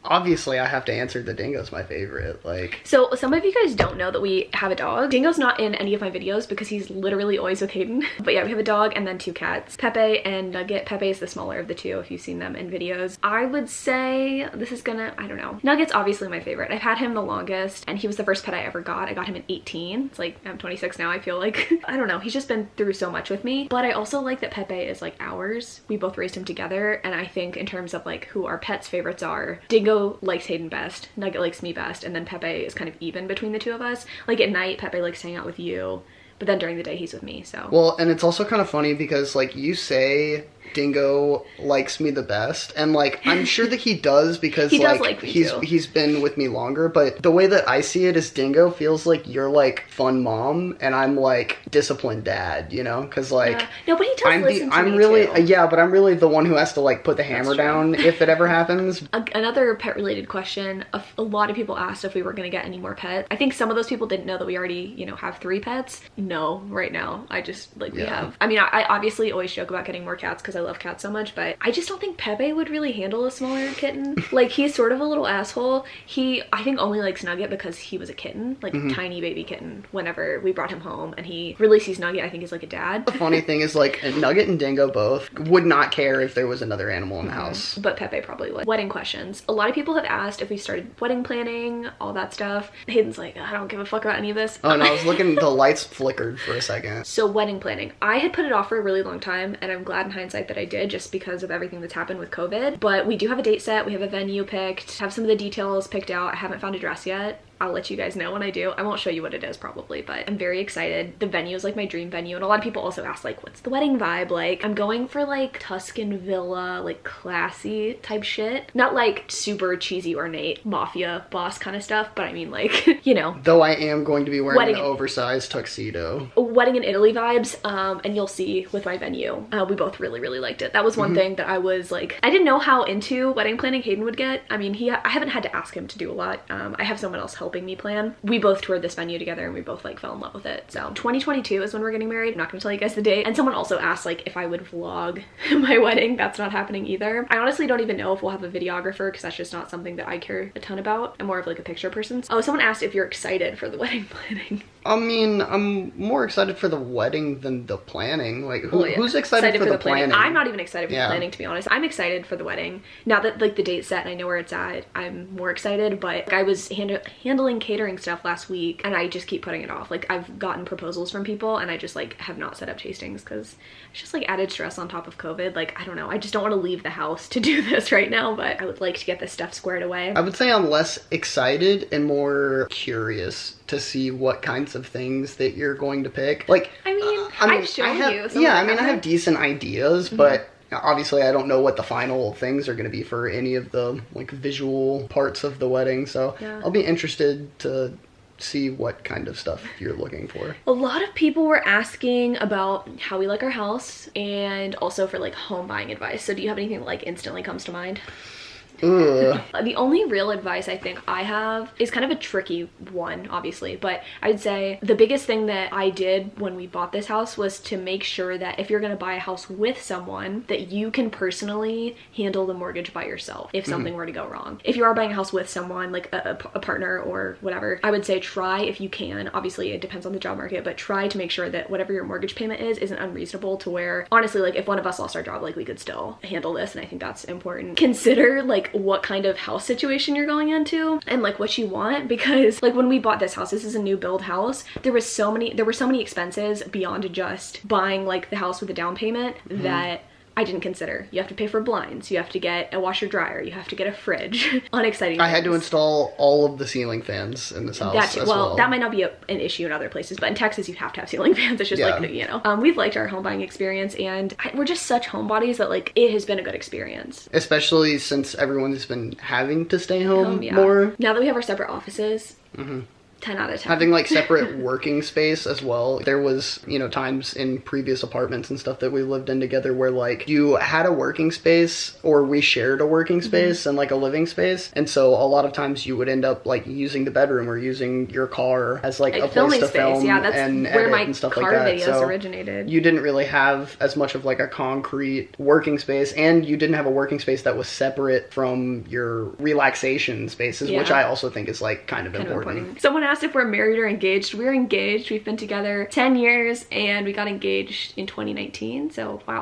Obviously, I have to answer the dingo's my favorite. Like, so some of you guys don't know that we have a dog. Dingo's not in any of my videos because he's literally always with Hayden. But yeah, we have a dog and then two cats, Pepe and Nugget. Pepe is the smaller of the two if you've seen them in videos. I would say this is gonna, I don't know. Nugget's obviously my favorite. I've had him the longest, and he was the first pet I ever got. I got him at 18. It's like, I'm 26 now, I feel like. I don't know, he's just been through so much with me. But I also like that Pepe is like ours. We both raised him together, and I think in terms of like who our pets' favorites are, Dingo likes Hayden best, Nugget likes me best, and then Pepe is kind of even between the two of us. Like at night, Pepe likes to hang out with you, but then during the day he's with me, so. Well, and it's also kind of funny because like you say Dingo likes me the best, and like I'm sure that he does, because he does like me he's been with me longer, but the way that I see it is Dingo feels like you're like fun mom and I'm like disciplined dad, you know, because like no, but he does listen to me really too. Yeah, but I'm really the one who has to like put the hammer down if it ever happens. Another pet related question, a lot of people asked if we were going to get any more pets. I think some of those people didn't know that we already, you know, have 3 pets. No, right now I just like we have, I mean, I obviously always joke about getting more cats because I love cats so much, but I just don't think Pepe would really handle a smaller kitten. Like, he's sort of a little asshole. I think only likes Nugget because he was a kitten, like tiny baby kitten, whenever we brought him home, and he really sees Nugget, I think, as like a dad. The funny thing is, like, Nugget and Dingo both would not care if there was another animal in the house. But Pepe probably would. Wedding questions. A lot of people have asked if we started wedding planning, all that stuff. Hayden's like, I don't give a fuck about any of this. Oh no, I was looking, the lights flickered for a second. So wedding planning. I had put it off for a really long time, and I'm glad in hindsight that I did, just because of everything that's happened with COVID. But we do have a date set, we have a venue picked, have some of the details picked out. I haven't found a dress yet. I'll let you guys know when I do. I won't show you what it is probably, but I'm very excited. The venue is like my dream venue, and a lot of people also ask like, what's the wedding vibe like? I'm going for like Tuscan villa, like classy type shit. Not like super cheesy ornate mafia boss kind of stuff, but I mean like, you know. Though I am going to be wearing an oversized tuxedo. Wedding in Italy vibes, and you'll see with my venue. We both really liked it. That was one thing that I was like, I didn't know how into wedding planning Hayden would get. I mean, I haven't had to ask him to do a lot. I have someone else help helping me plan. We both toured this venue together and we both like fell in love with it. So 2022 is when we're getting married. I'm not gonna tell you guys the date. And someone also asked like if I would vlog my wedding. That's not happening either. I honestly don't even know if we'll have a videographer because that's just not something that I care a ton about. I'm more of like a picture person. Oh, someone asked if you're excited for the wedding planning. I mean, I'm more excited for the wedding than the planning. Like, who's excited for the planning? I'm not even excited for the planning, to be honest. I'm excited for the wedding. Now that like the date's set and I know where it's at, I'm more excited. But like, I was handling catering stuff last week and I just keep putting it off. Like, I've gotten proposals from people and I just like have not set up tastings because it's just like added stress on top of COVID. Like, I don't know. I just don't want to leave the house to do this right now, but I would like to get this stuff squared away. I would say I'm less excited and more curious to see what kinds of things that you're going to pick. Like, I mean, I've shown you. Yeah, I mean, I have decent ideas, but obviously I don't know what the final things are going to be for any of the like visual parts of the wedding. So I'll be interested to see what kind of stuff you're looking for. A lot of people were asking about how we like our house and also for like home buying advice. So do you have anything that like instantly comes to mind? The only real advice I think I have is kind of a tricky one, obviously, but I'd say the biggest thing that I did when we bought this house was to make sure that if you're going to buy a house with someone, that you can personally handle the mortgage by yourself if something were to go wrong. If you are buying a house with someone, like a partner or whatever, I would say try, if you can, obviously it depends on the job market, but try to make sure that whatever your mortgage payment is isn't unreasonable to where, honestly, like if one of us lost our job, like we could still handle this, and I think that's important. Consider like what kind of house situation you're going into and like what you want, because like when we bought this house, this is a new build house, there were so many expenses beyond just buying like the house with a down payment that I didn't consider. You have to pay for blinds, you have to get a washer dryer, you have to get a fridge. Unexciting I had to install all of the ceiling fans in this house as well. That might not be an issue in other places, but in Texas you have to have ceiling fans. It's just like, you know. We've liked our home buying experience and we're just such homebodies that like it has been a good experience. Especially since everyone's been having to stay home more. Now that we have our separate offices, 10 out of 10. Having like separate working space as well. There was, you know, times in previous apartments and stuff that we lived in together where like you had a working space or we shared a working space and like a living space. And so a lot of times you would end up like using the bedroom or using your car as like a place to film and edit and stuff like that. So originated. You didn't really have as much of like a concrete working space, and you didn't have a working space that was separate from your relaxation spaces, which I also think is like kind of important. Someone asked if we're married or engaged. We're engaged. We've been together 10 years and we got engaged in 2019. So wow,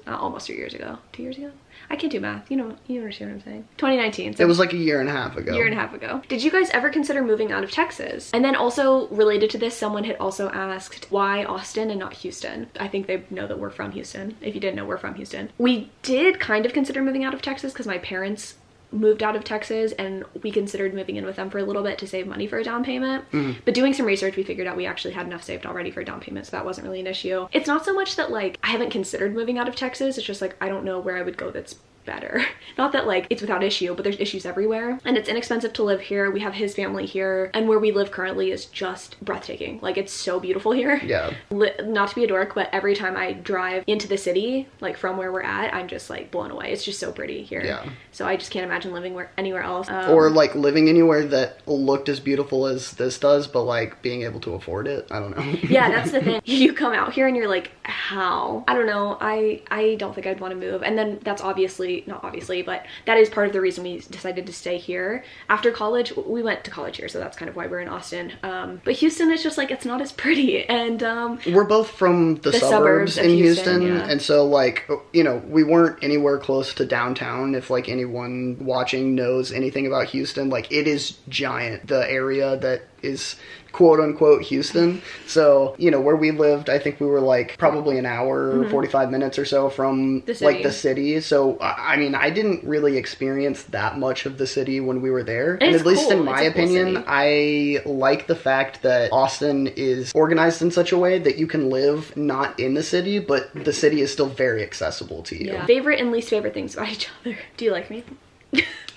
almost 3 years ago. 2 years ago? I can't do math. You understand what I'm saying. 2019. So it was like a year and a half ago. Did you guys ever consider moving out of Texas? And then also related to this, someone had also asked why Austin and not Houston. I think they know that we're from Houston. If you didn't know, we're from Houston. We did kind of consider moving out of Texas because my parents moved out of Texas and we considered moving in with them for a little bit to save money for a down payment. But doing some research, we figured out we actually had enough saved already for a down payment, so that wasn't really an issue. It's not so much that like I haven't considered moving out of Texas, it's just like I don't know where I would go that's better. Not that like it's without issue, but there's issues everywhere and it's inexpensive to live here. We have his family here and where we live currently is just breathtaking. Like it's so beautiful here. Yeah. Not to be a dork, but every time I drive into the city, like from where we're at, I'm just like blown away. It's just so pretty here. Yeah. So I just can't imagine living anywhere else. Or like living anywhere that looked as beautiful as this does, but like being able to afford it. I don't know. Yeah, that's the thing. You come out here and you're like, how? I don't know. I don't think I'd want to move. And then that's not obviously, but that is part of the reason we decided to stay here. After college, we went to college here, so that's kind of why we're in Austin. But Houston is just like, it's not as pretty. And we're both from the suburbs in Houston. And so like, you know, we weren't anywhere close to downtown. If like anyone watching knows anything about Houston, like it is giant, the area that is quote unquote Houston. So, you know, where we lived, I think we were like probably an hour, 45 minutes or so from like the city. So, I mean, I didn't really experience that much of the city when we were there. And at least in my opinion, I like the fact that Austin is organized in such a way that you can live not in the city, but the city is still very accessible to you. Yeah. Favorite and least favorite things about each other. Do you like me?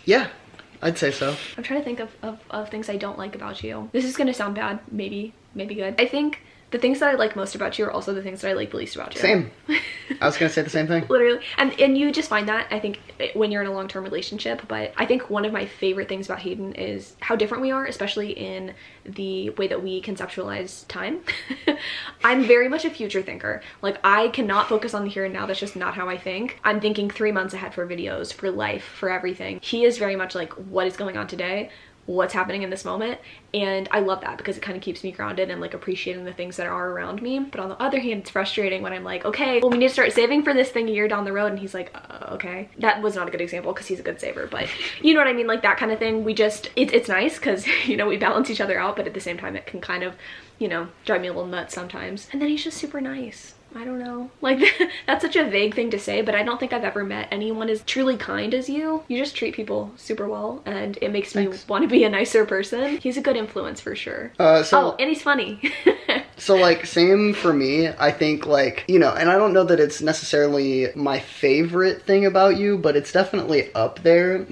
Yeah. I'd say so. I'm trying to think of things I don't like about you. This is gonna sound bad, maybe good. I think The things that I like most about you are also the things that I like the least about you. Same. I was gonna say the same thing. Literally. And you just find that, I think, when you're in a long-term relationship. But I think one of my favorite things about Hayden is how different we are, especially in the way that we conceptualize time. I'm very much a future thinker. Like, I cannot focus on the here and now. That's just not how I think. I'm thinking 3 months ahead for videos, for life, for everything. He is very much like, what is going on today? What's happening in this moment? And I love that because it kind of keeps me grounded and like appreciating the things that are around me. But on the other hand, it's frustrating when I'm like, okay, well, we need to start saving for this thing a year down the road, and he's like, okay. That was not a good example because he's a good saver, but you know what I mean? Like that kind of thing. We just, it's nice because, you know, we balance each other out, but at the same time it can kind of, you know, drive me a little nuts sometimes. And then he's just super nice. I don't know. Like, that's such a vague thing to say, but I don't think I've ever met anyone as truly kind as you. You just treat people super well, and it makes me want to be a nicer person. He's a good influence for sure. Oh, and he's funny. So, like, same for me. I think, like, you know, and I don't know that it's necessarily my favorite thing about you, but it's definitely up there,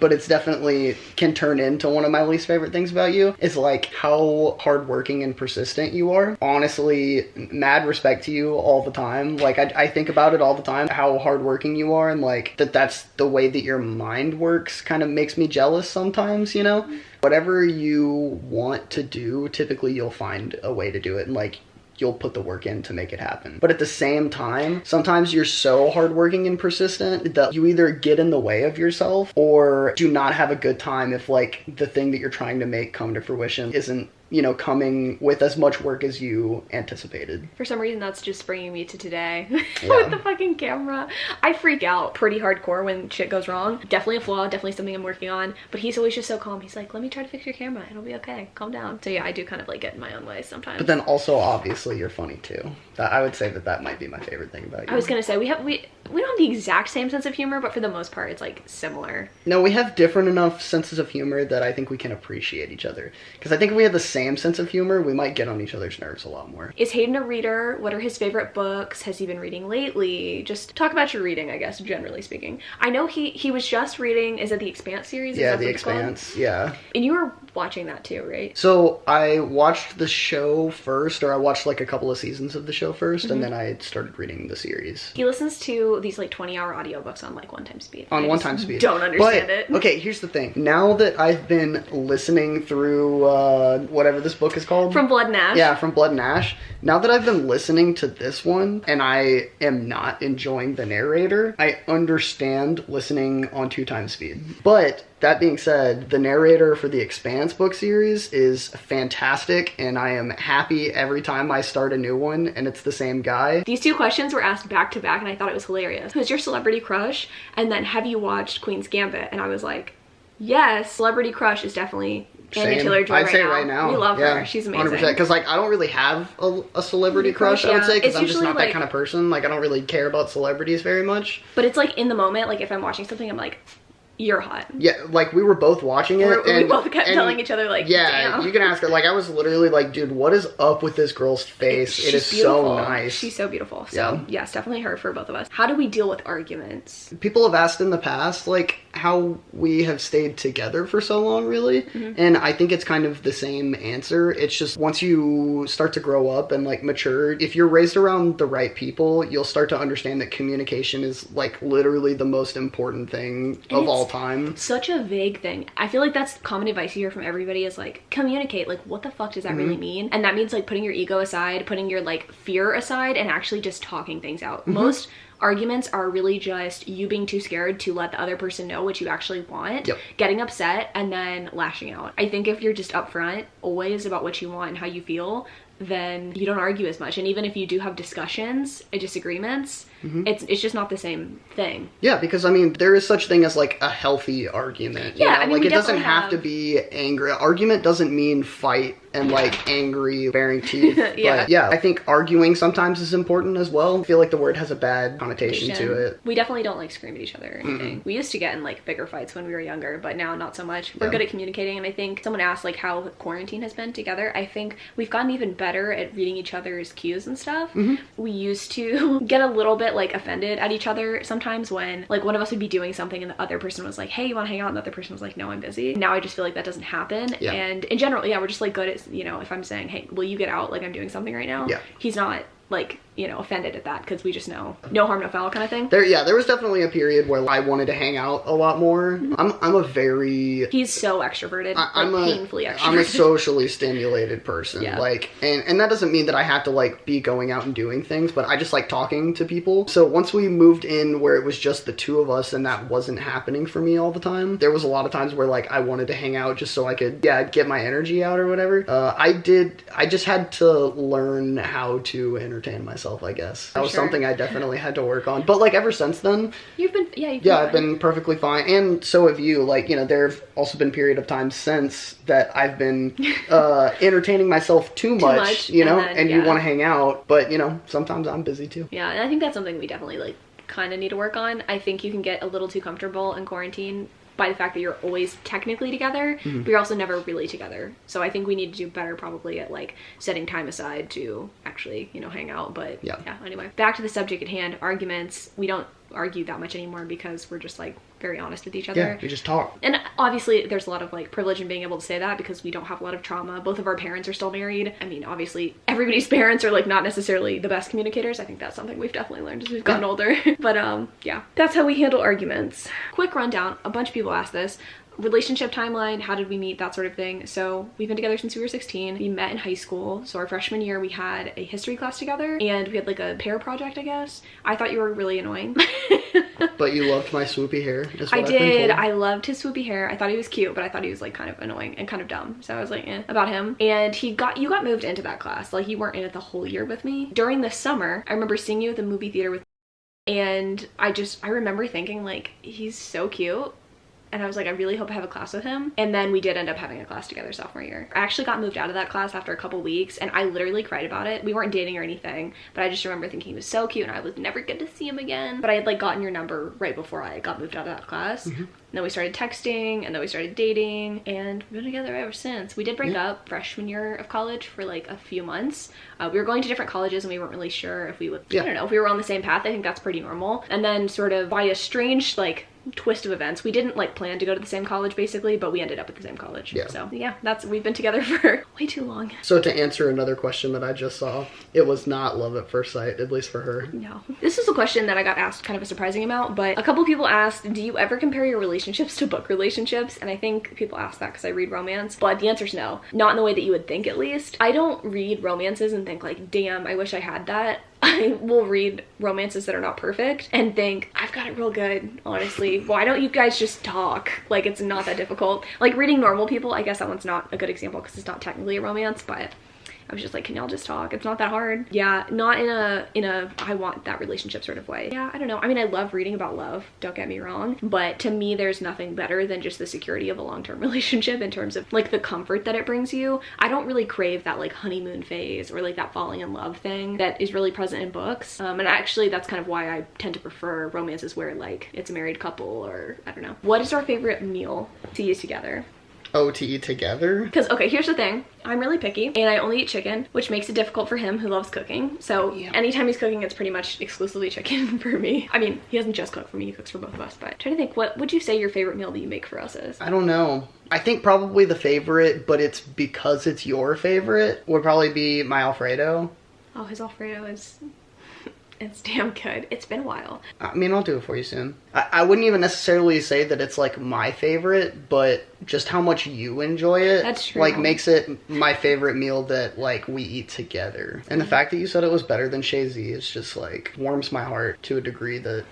but it's definitely can turn into one of my least favorite things about you, is, like, how hardworking and persistent you are. Honestly, mad respect to you all the time. Like, I think about it all the time, how hardworking you are, and, like, that's the way that your mind works kind of makes me jealous sometimes, you know? Whatever you want to do, typically you'll find a way to do it, and like you'll put the work in to make it happen. But at the same time, sometimes you're so hardworking and persistent that you either get in the way of yourself or do not have a good time if like the thing that you're trying to make come to fruition isn't, you know, coming with as much work as you anticipated. For some reason, that's just bringing me to today with the fucking camera. I freak out pretty hardcore when shit goes wrong. Definitely a flaw, definitely something I'm working on, but he's always just so calm. He's like, let me try to fix your camera. It'll be okay. Calm down. So yeah, I do kind of like get in my own way sometimes. But then also, obviously, you're funny too. I would say that might be my favorite thing about you. I was gonna say, we don't have the exact same sense of humor, but for the most part, it's like similar. No, we have different enough senses of humor that I think we can appreciate each other. Because I think if we have the same sense of humor, we might get on each other's nerves a lot more. Is Hayden a reader? What are his favorite books? Has he been reading lately? Just talk about your reading, I guess, generally speaking. I know he was just reading, is it the Expanse series? Yeah, the Expanse, yeah. And you were watching that too, right? So I watched the show first, or I watched like a couple of seasons of the show first, and then I started reading the series. He listens to these like 20-hour audiobooks on like 1x speed. On 1x speed. Don't understand it. Okay, here's the thing. Now that I've been listening through whatever this book is called. From Blood and Ash? Yeah, From Blood and Ash. Now that I've been listening to this one, and I am not enjoying the narrator, I understand listening on 2x speed. But that being said, the narrator for the Expanse book series is fantastic, and I am happy every time I start a new one, and it's the same guy. These two questions were asked back to back, and I thought it was hilarious. Who's your celebrity crush? And then, have you watched Queen's Gambit? And I was like, yes, celebrity crush is definitely Anya Taylor-Joy I'd say right now. We love her. She's amazing. 100%. Because, like, I don't really have a celebrity crush, I would say, because I'm just not that kind of person. Like, I don't really care about celebrities very much. But it's, like, in the moment, like, if I'm watching something, I'm like, you're hot. Yeah, like, we were both watching it. We both kept telling each other, like, yeah, damn. You can ask her. Like, I was literally like, dude, what is up with this girl's face? It is beautiful. so nice. She's so beautiful. So, yes, definitely her for both of us. How do we deal with arguments? People have asked in the past, like, how we have stayed together for so long, really. And I think it's kind of the same answer. It's just once you start to grow up and, like, mature, if you're raised around the right people, you'll start to understand that communication is, like, literally the most important thing of all time. Such a vague thing. I feel like that's common advice you hear from everybody is like, communicate. Like, what the fuck does that really mean? And that means like putting your ego aside, putting your like fear aside, and actually just talking things out. Most arguments are really just you being too scared to let the other person know what you actually want, getting upset, and then lashing out. I think if you're just upfront always about what you want and how you feel, then you don't argue as much. And even if you do have discussions and disagreements, it's just not the same thing. Yeah, because I mean, there is such thing as like a healthy argument. Yeah, you know? I mean, like it doesn't have to be angry. Argument doesn't mean fight and like angry, baring teeth. But yeah, I think arguing sometimes is important as well. I feel like the word has a bad connotation to it. We definitely don't like scream at each other or anything. We used to get in like bigger fights when we were younger, but now not so much. We're good at communicating, and I think someone asked like how quarantine has been together. I think we've gotten even better at reading each other's cues and stuff. We used to get a little bit like offended at each other sometimes when like one of us would be doing something and the other person was like, hey, you want to hang out? And the other person was like, no, I'm busy. Now I just feel like that doesn't happen. And in general, we're just like good at you know, if I'm saying, hey, will you get out, like I'm doing something right now? Yeah. He's not like, you know, offended at that, because we just know no harm, no foul kind of thing. There was definitely a period where I wanted to hang out a lot more. I'm a very... He's so extroverted. I'm painfully extroverted. I'm a socially stimulated person. Yeah. Like, and that doesn't mean that I have to like be going out and doing things, but I just like talking to people. So once we moved in where it was just the two of us and that wasn't happening for me all the time, there was a lot of times where like I wanted to hang out just so I could, get my energy out or whatever. I just had to learn how to entertain myself, I guess. That was something I definitely had to work on. But like ever since then, I've been perfectly fine. And so have you. Like, you know, there have also been period of time since that I've been entertaining myself too much, you know, and you want to hang out, but you know, sometimes I'm busy too. Yeah, and I think that's something we definitely like kind of need to work on. I think you can get a little too comfortable in quarantine by the fact that you're always technically together, but you're also never really together. So I think we need to do better probably at like setting time aside to actually, you know, hang out. But yeah, anyway, back to the subject at hand, arguments. We don't argue that much anymore because we're just like very honest with each other. Yeah, we just talk. And obviously there's a lot of like privilege in being able to say that because we don't have a lot of trauma. Both of our parents are still married. I mean, obviously everybody's parents are like not necessarily the best communicators. I think that's something we've definitely learned as we've gotten older. But yeah, that's how we handle arguments. Quick rundown, a bunch of people asked this. Relationship timeline, how did we meet, that sort of thing. So we've been together since we were 16. We met in high school. So our freshman year we had a history class together and we had like a pair project, I guess. I thought you were really annoying. But you loved my swoopy hair, is what I I've been did. told. I loved his swoopy hair. I thought he was cute, but I thought he was like kind of annoying and kind of dumb. So I was like, about him. And you got moved into that class. Like you weren't in it the whole year with me. During the summer, I remember seeing you at the movie theater with me, and I remember thinking like, he's so cute. And I was like, I really hope I have a class with him. And then we did end up having a class together sophomore year. I actually got moved out of that class after a couple weeks and I literally cried about it. We weren't dating or anything, but I just remember thinking he was so cute and I was never good to see him again. But I had like gotten your number right before I got moved out of that class. And then we started texting and then we started dating and we've been together ever since. We did break up freshman year of college for like a few months. We were going to different colleges and we weren't really sure if we would, I don't know, if we were on the same path. I think that's pretty normal. And then sort of by a strange like twist of events, we didn't like plan to go to the same college basically, but we ended up at the same college. So yeah, we've been together for way too long. So to answer another question that I just saw, it was not love at first sight, at least for her. No. This is a question that I got asked kind of a surprising amount, but a couple people asked, do you ever compare your relationships to book relationships? And I think people ask that because I read romance, but the answer is no. Not in the way that you would think, at least. I don't read romances and think like, damn, I wish I had that. I will read romances that are not perfect and think, I've got it real good, honestly. Why don't you guys just talk? Like, it's not that difficult. Like, reading normal people, I guess that one's not a good example because it's not technically a romance, but I was just like, can y'all just talk? It's not that hard. Yeah, not in a I want that relationship sort of way. Yeah, I don't know. I mean, I love reading about love, don't get me wrong, but to me there's nothing better than just the security of a long-term relationship in terms of like the comfort that it brings you. I don't really crave that like honeymoon phase or like that falling in love thing that is really present in books. And actually that's kind of why I tend to prefer romances where like it's a married couple or I don't know. What is our favorite meal to use together? Oh, to eat together? Because, okay, here's the thing. I'm really picky and I only eat chicken, which makes it difficult for him who loves cooking. So anytime he's cooking, it's pretty much exclusively chicken for me. I mean, he doesn't just cook for me, he cooks for both of us, but I'm trying to think, what would you say your favorite meal that you make for us is? I don't know. I think probably the favorite, but it's because it's your favorite, would probably be my Alfredo. Oh, his Alfredo is... It's damn good. It's been a while. I mean, I'll do it for you soon. I wouldn't even necessarily say that it's like my favorite, but just how much you enjoy it, that's true, like makes it my favorite meal that like we eat together. And the fact that you said it was better than Chez Z is just like warms my heart to a degree that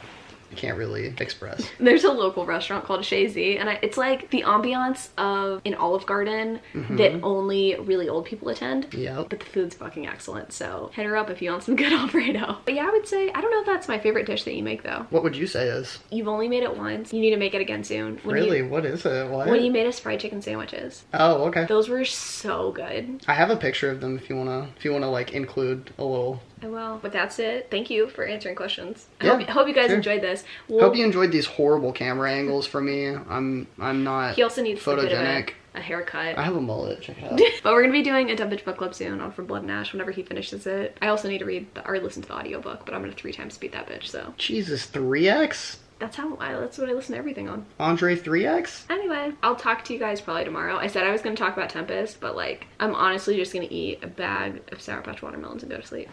I can't really express. There's a local restaurant called Chez Z, and it's like the ambiance of an Olive Garden that only really old people attend. Yep. But the food's fucking excellent, so hit her up if you want some good Alfredo. But yeah, I would say, I don't know if that's my favorite dish that you make though. What would you say is? You've only made it once. You need to make it again soon. Really? What is it? What? When you made us fried chicken sandwiches. Oh, okay. Those were so good. I have a picture of them if you wanna like include a little. I will. But that's it. Thank you for answering questions. Yeah, I hope you guys enjoyed this. Hope you enjoyed these horrible camera angles for me. I'm not He also needs photogenic. A haircut. I have a mullet, check it out. But we're gonna be doing a Dumb Bitch book club soon on From Blood and Ash whenever he finishes it. I also need to read or listen to the audiobook, but I'm gonna 3 times speed that bitch, so. Jesus, 3x? That's what I listen to everything on. Andre 3X? Anyway, I'll talk to you guys probably tomorrow. I said I was gonna talk about Tempest, but like, I'm honestly just gonna eat a bag of Sour Patch watermelons and go to sleep.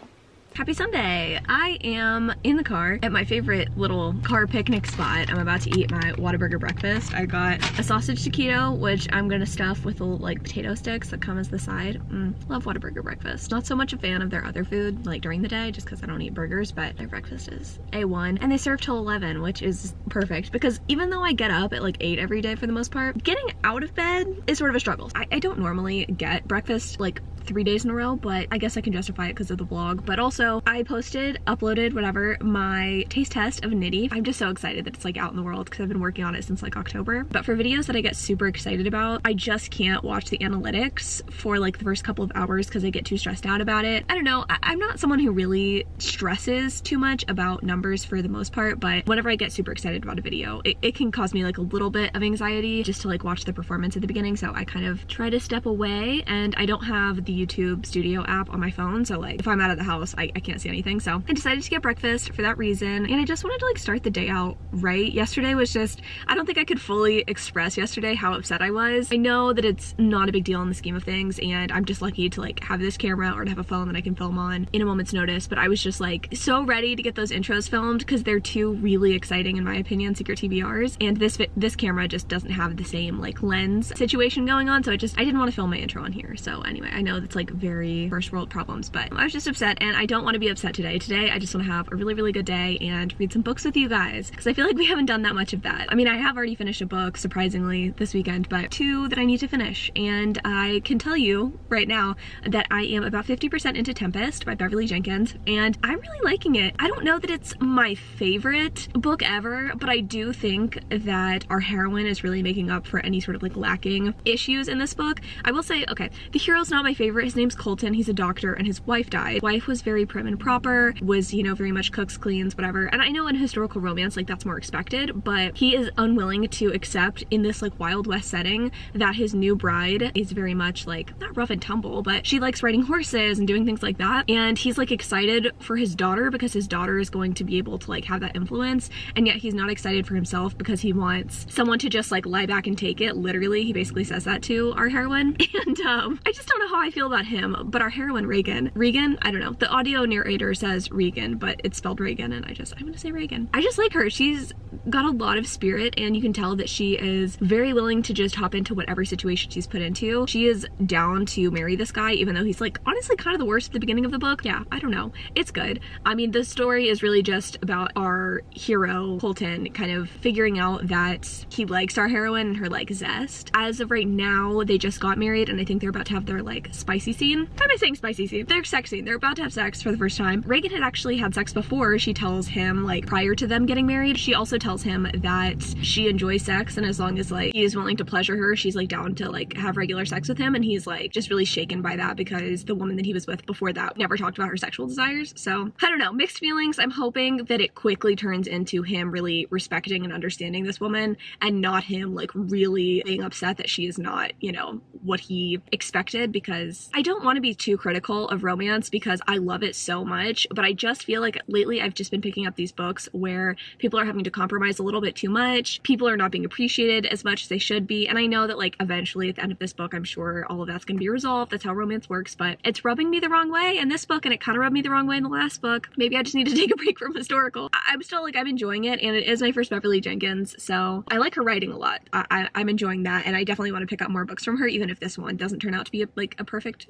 Happy Sunday! I am in the car at my favorite little car picnic spot. I'm about to eat my Whataburger breakfast. I got a sausage taquito, which I'm gonna stuff with little like potato sticks that come as the side. Love Whataburger breakfast. Not so much a fan of their other food like during the day just because I don't eat burgers, but their breakfast is A1. And they serve till 11, which is perfect because even though I get up at like 8 every day for the most part, getting out of bed is sort of a struggle. I don't normally get breakfast like 3 days in a row, but I guess I can justify it because of the vlog. But also I uploaded whatever, my taste test of Nitty. I'm just so excited that it's like out in the world because I've been working on it since like October. But for videos that I get super excited about, I just can't watch the analytics for like the first couple of hours because I get too stressed out about it. I don't know, I'm not someone who really stresses too much about numbers for the most part, but whenever I get super excited about a video, it can cause me like a little bit of anxiety just to like watch the performance at the beginning. So I kind of try to step away, and I don't have the YouTube Studio app on my phone, so like if I'm out of the house I can't see anything. So I decided to get breakfast for that reason, and I just wanted to like start the day out right. Yesterday was just, I don't think I could fully express yesterday how upset I was. I know that it's not a big deal in the scheme of things, and I'm just lucky to like have this camera or to have a phone that I can film on in a moment's notice, but I was just like so ready to get those intros filmed because they're two really exciting, in my opinion, secret TBRs, and this camera just doesn't have the same like lens situation going on, so I didn't want to film my intro on here. So anyway, I know that's like very first world problems, but I was just upset, and I don't want to be upset today. Today I just want to have a really good day and read some books with you guys because I feel like we haven't done that much of that. I mean, I have already finished a book surprisingly this weekend, but 2 that I need to finish, and I can tell you right now that I am about 50% into Tempest by Beverly Jenkins, and I'm really liking it. I don't know that it's my favorite book ever, but I do think that our heroine is really making up for any sort of like lacking issues in this book. I will say, okay, the hero's not my favorite. His name's Colton. He's a doctor, and his wife died. Wife was very prim and proper, was, you know, very much cooks, cleans, whatever. And I know in historical romance, like that's more expected, but he is unwilling to accept in this like Wild West setting that his new bride is very much like, not rough and tumble, but she likes riding horses and doing things like that. And he's like excited for his daughter because his daughter is going to be able to like have that influence. And yet he's not excited for himself because he wants someone to just like lie back and take it. Literally, he basically says that to our heroine. And I just don't know how I feel about him, but our heroine Regan, I don't know, the audio narrator says Regan, but it's spelled Reagan, and I'm gonna say Regan. I just like her. She's got a lot of spirit, and you can tell that she is very willing to just hop into whatever situation she's put into. She is down to marry this guy, even though he's like honestly kind of the worst at the beginning of the book. Yeah, I don't know, it's good. I mean, the story is really just about our hero Colton kind of figuring out that he likes our heroine and her like zest. As of right now, they just got married, and I think they're about to have their like spicy scene. Why am I saying spicy scene? Their sex scene. They're about to have sex for the first time. Reagan had actually had sex before. She tells him like prior to them getting married. She also tells him that she enjoys sex, and as long as like he is willing to pleasure her, she's like down to like have regular sex with him. And he's like just really shaken by that because the woman that he was with before that never talked about her sexual desires. So I don't know, mixed feelings. I'm hoping that it quickly turns into him really respecting and understanding this woman, and not him like really being upset that she is not, you know, what he expected, because I don't want to be too critical of romance because I love it so much, but I just feel like lately I've just been picking up these books where people are having to compromise a little bit too much. People are not being appreciated as much as they should be, and I know that like eventually at the end of this book, I'm sure all of that's going to be resolved. That's how romance works, but it's rubbing me the wrong way in this book, and it kind of rubbed me the wrong way in the last book. Maybe I just need to take a break from historical. I'm still like, I'm enjoying it, and it is my first Beverly Jenkins, so I like her writing a lot. I'm enjoying that, and I definitely want to pick up more books from her, even if this one doesn't turn out to be a perfect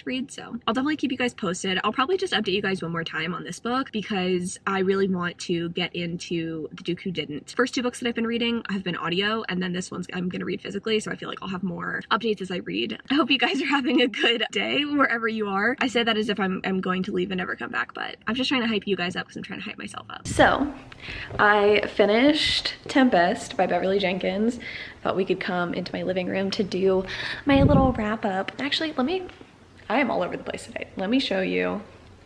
read. So I'll definitely keep you guys posted. I'll probably just update you guys one more time on this book because I really want to get into The Duke Who Didn't. First 2 books that I've been reading have been audio, and then this one's I'm gonna read physically, so I feel like I'll have more updates as I read. I hope you guys are having a good day wherever you are. I say that as if I'm going to leave and never come back, but I'm just trying to hype you guys up because I'm trying to hype myself up. So I finished Tempest by Beverly Jenkins. Thought we could come into my living room to do my little wrap up. Actually, I am all over the place today. Let me show you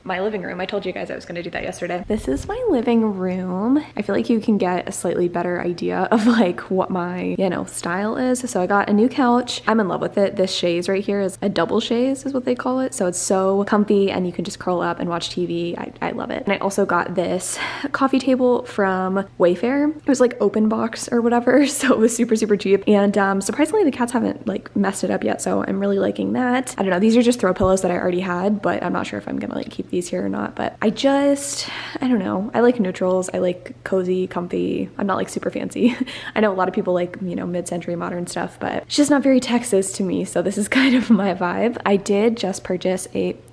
my living room. I told you guys I was gonna do that yesterday. This is my living room. I feel like you can get a slightly better idea of like what my, you know, style is. So I got a new couch. I'm in love with it. This chaise right here is a double chaise is what they call it. So it's so comfy and you can just curl up and watch TV. I love it. And I also got this coffee table from Wayfair. It was like open box or whatever. So it was super, super cheap. And surprisingly, the cats haven't like messed it up yet. So I'm really liking that. I don't know. These are just throw pillows that I already had, but I'm not sure if I'm gonna like keep these here or not. But I don't know. I like neutrals. I like cozy, comfy. I'm not like super fancy. I know a lot of people like, you know, mid-century modern stuff, but it's just not very Texas to me. So this is kind of my vibe. I did just purchase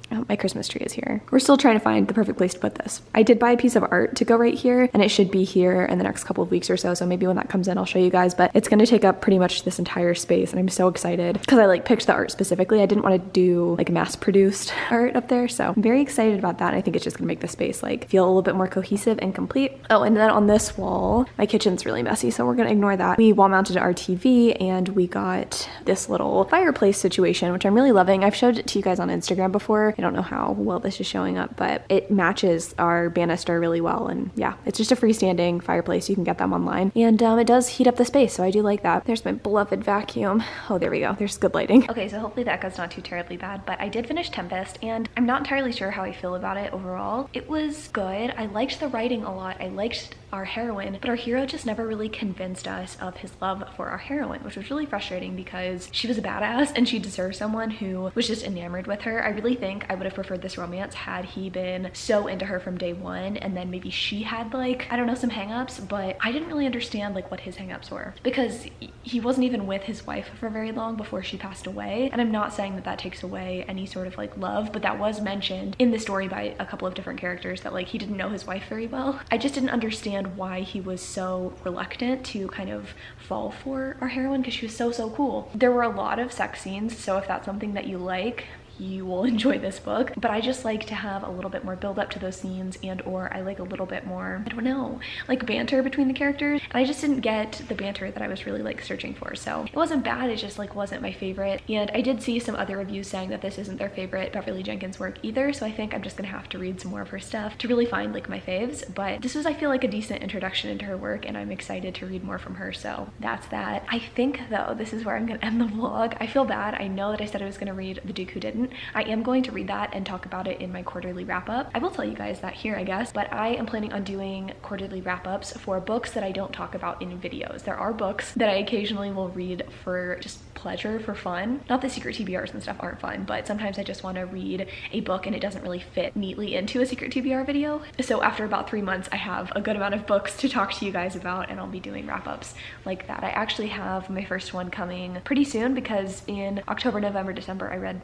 oh, my Christmas tree is here. We're still trying to find the perfect place to put this. I did buy a piece of art to go right here, and it should be here in the next couple of weeks or so. So maybe when that comes in, I'll show you guys, but it's gonna take up pretty much this entire space, and I'm so excited because I like picked the art specifically. I didn't want to do like mass-produced art up there, so I'm very excited about that. I think it's just gonna make the space like feel a little bit more cohesive and complete. Oh, and then on this wall, my kitchen's really messy, so we're gonna ignore that. We wall mounted our TV, and we got this little fireplace situation, which I'm really loving. I've showed it to you guys on Instagram before. I don't know how well this is showing up, but it matches our banister really well. And yeah, it's just a freestanding fireplace. You can get them online, and it does heat up the space, so I do like that. There's my beloved vacuum. Oh, there we go. There's good lighting. Okay, so hopefully the echo's not too terribly bad, but I did finish Tempest, and I'm not entirely sure how I feel about it overall. It was good. I liked the writing a lot. I liked our heroine, but our hero just never really convinced us of his love for our heroine, which was really frustrating because she was a badass and she deserved someone who was just enamored with her. I really think I would have preferred this romance had he been so into her from day one, and then maybe she had like, I don't know, some hangups, but I didn't really understand like what his hangups were because he wasn't even with his wife for very long before she passed away. And I'm not saying that that takes away any sort of like love, but that was mentioned in the story by a couple of different characters that like he didn't know his wife very well. I just didn't understand why he was so reluctant to kind of fall for our heroine because she was so cool. There were a lot of sex scenes, so if that's something that you like, you will enjoy this book, but I just like to have a little bit more build up to those scenes, and or I like a little bit more, I don't know, like banter between the characters, and I just didn't get the banter that I was really like searching for. So it wasn't bad, it just like wasn't my favorite. And I did see some other reviews saying that this isn't their favorite Beverly Jenkins work either, so I think I'm just gonna have to read some more of her stuff to really find like my faves. But this was, I feel like, a decent introduction into her work, and I'm excited to read more from her. So that's that. I think though this is where I'm gonna end the vlog. I feel bad. I know that I said I was gonna read The Duke Who Didn't. I am going to read that and talk about it in my quarterly wrap-up. I will tell you guys that here, I guess, but I am planning on doing quarterly wrap-ups for books that I don't talk about in videos. There are books that I occasionally will read for just pleasure, for fun. Not that secret TBRs and stuff aren't fun, but sometimes I just want to read a book and it doesn't really fit neatly into a secret TBR video. So after about 3 months, I have a good amount of books to talk to you guys about, and I'll be doing wrap-ups like that. I actually have my first one coming pretty soon because in October, November, December, I read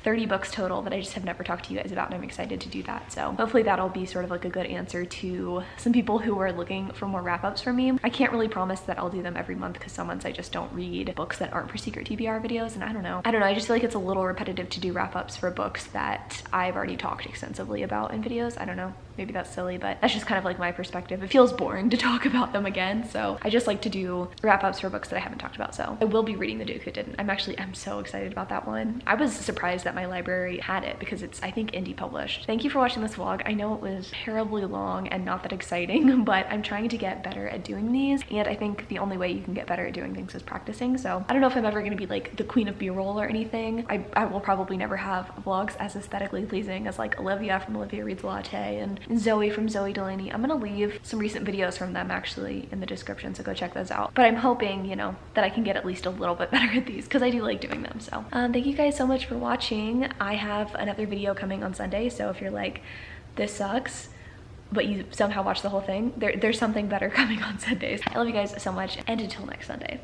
30 books total that I just have never talked to you guys about, and I'm excited to do that. So hopefully that'll be sort of like a good answer to some people who are looking for more wrap-ups from me. I can't really promise that I'll do them every month because some months I just don't read books that aren't for secret TBR videos, and I don't know, I just feel like it's a little repetitive to do wrap-ups for books that I've already talked extensively about in videos. I don't know, maybe that's silly, but that's just kind of like my perspective. It feels boring to talk about them again, so I just like to do wrap-ups for books that I haven't talked about. So I will be reading The Duke Who Didn't. I'm so excited about that one. I was surprised that my library had it because it's, I think, indie published. Thank you for watching this vlog. I know it was terribly long and not that exciting, but I'm trying to get better at doing these, and I think the only way you can get better at doing things is practicing. So I don't know if I'm ever gonna be like the queen of B-roll or anything. I will probably never have vlogs as aesthetically pleasing as like Olivia from Olivia Reads Latte and Zoe from Zoe Delaney. I'm gonna leave some recent videos from them actually in the description, so go check those out. But I'm hoping, you know, that I can get at least a little bit better at these because I do like doing them. So thank you guys so much for watching. I have another video coming on Sunday, so if you're like, this sucks, but you somehow watch the whole thing, there's something better coming on Sundays. I love you guys so much, and until next Sunday.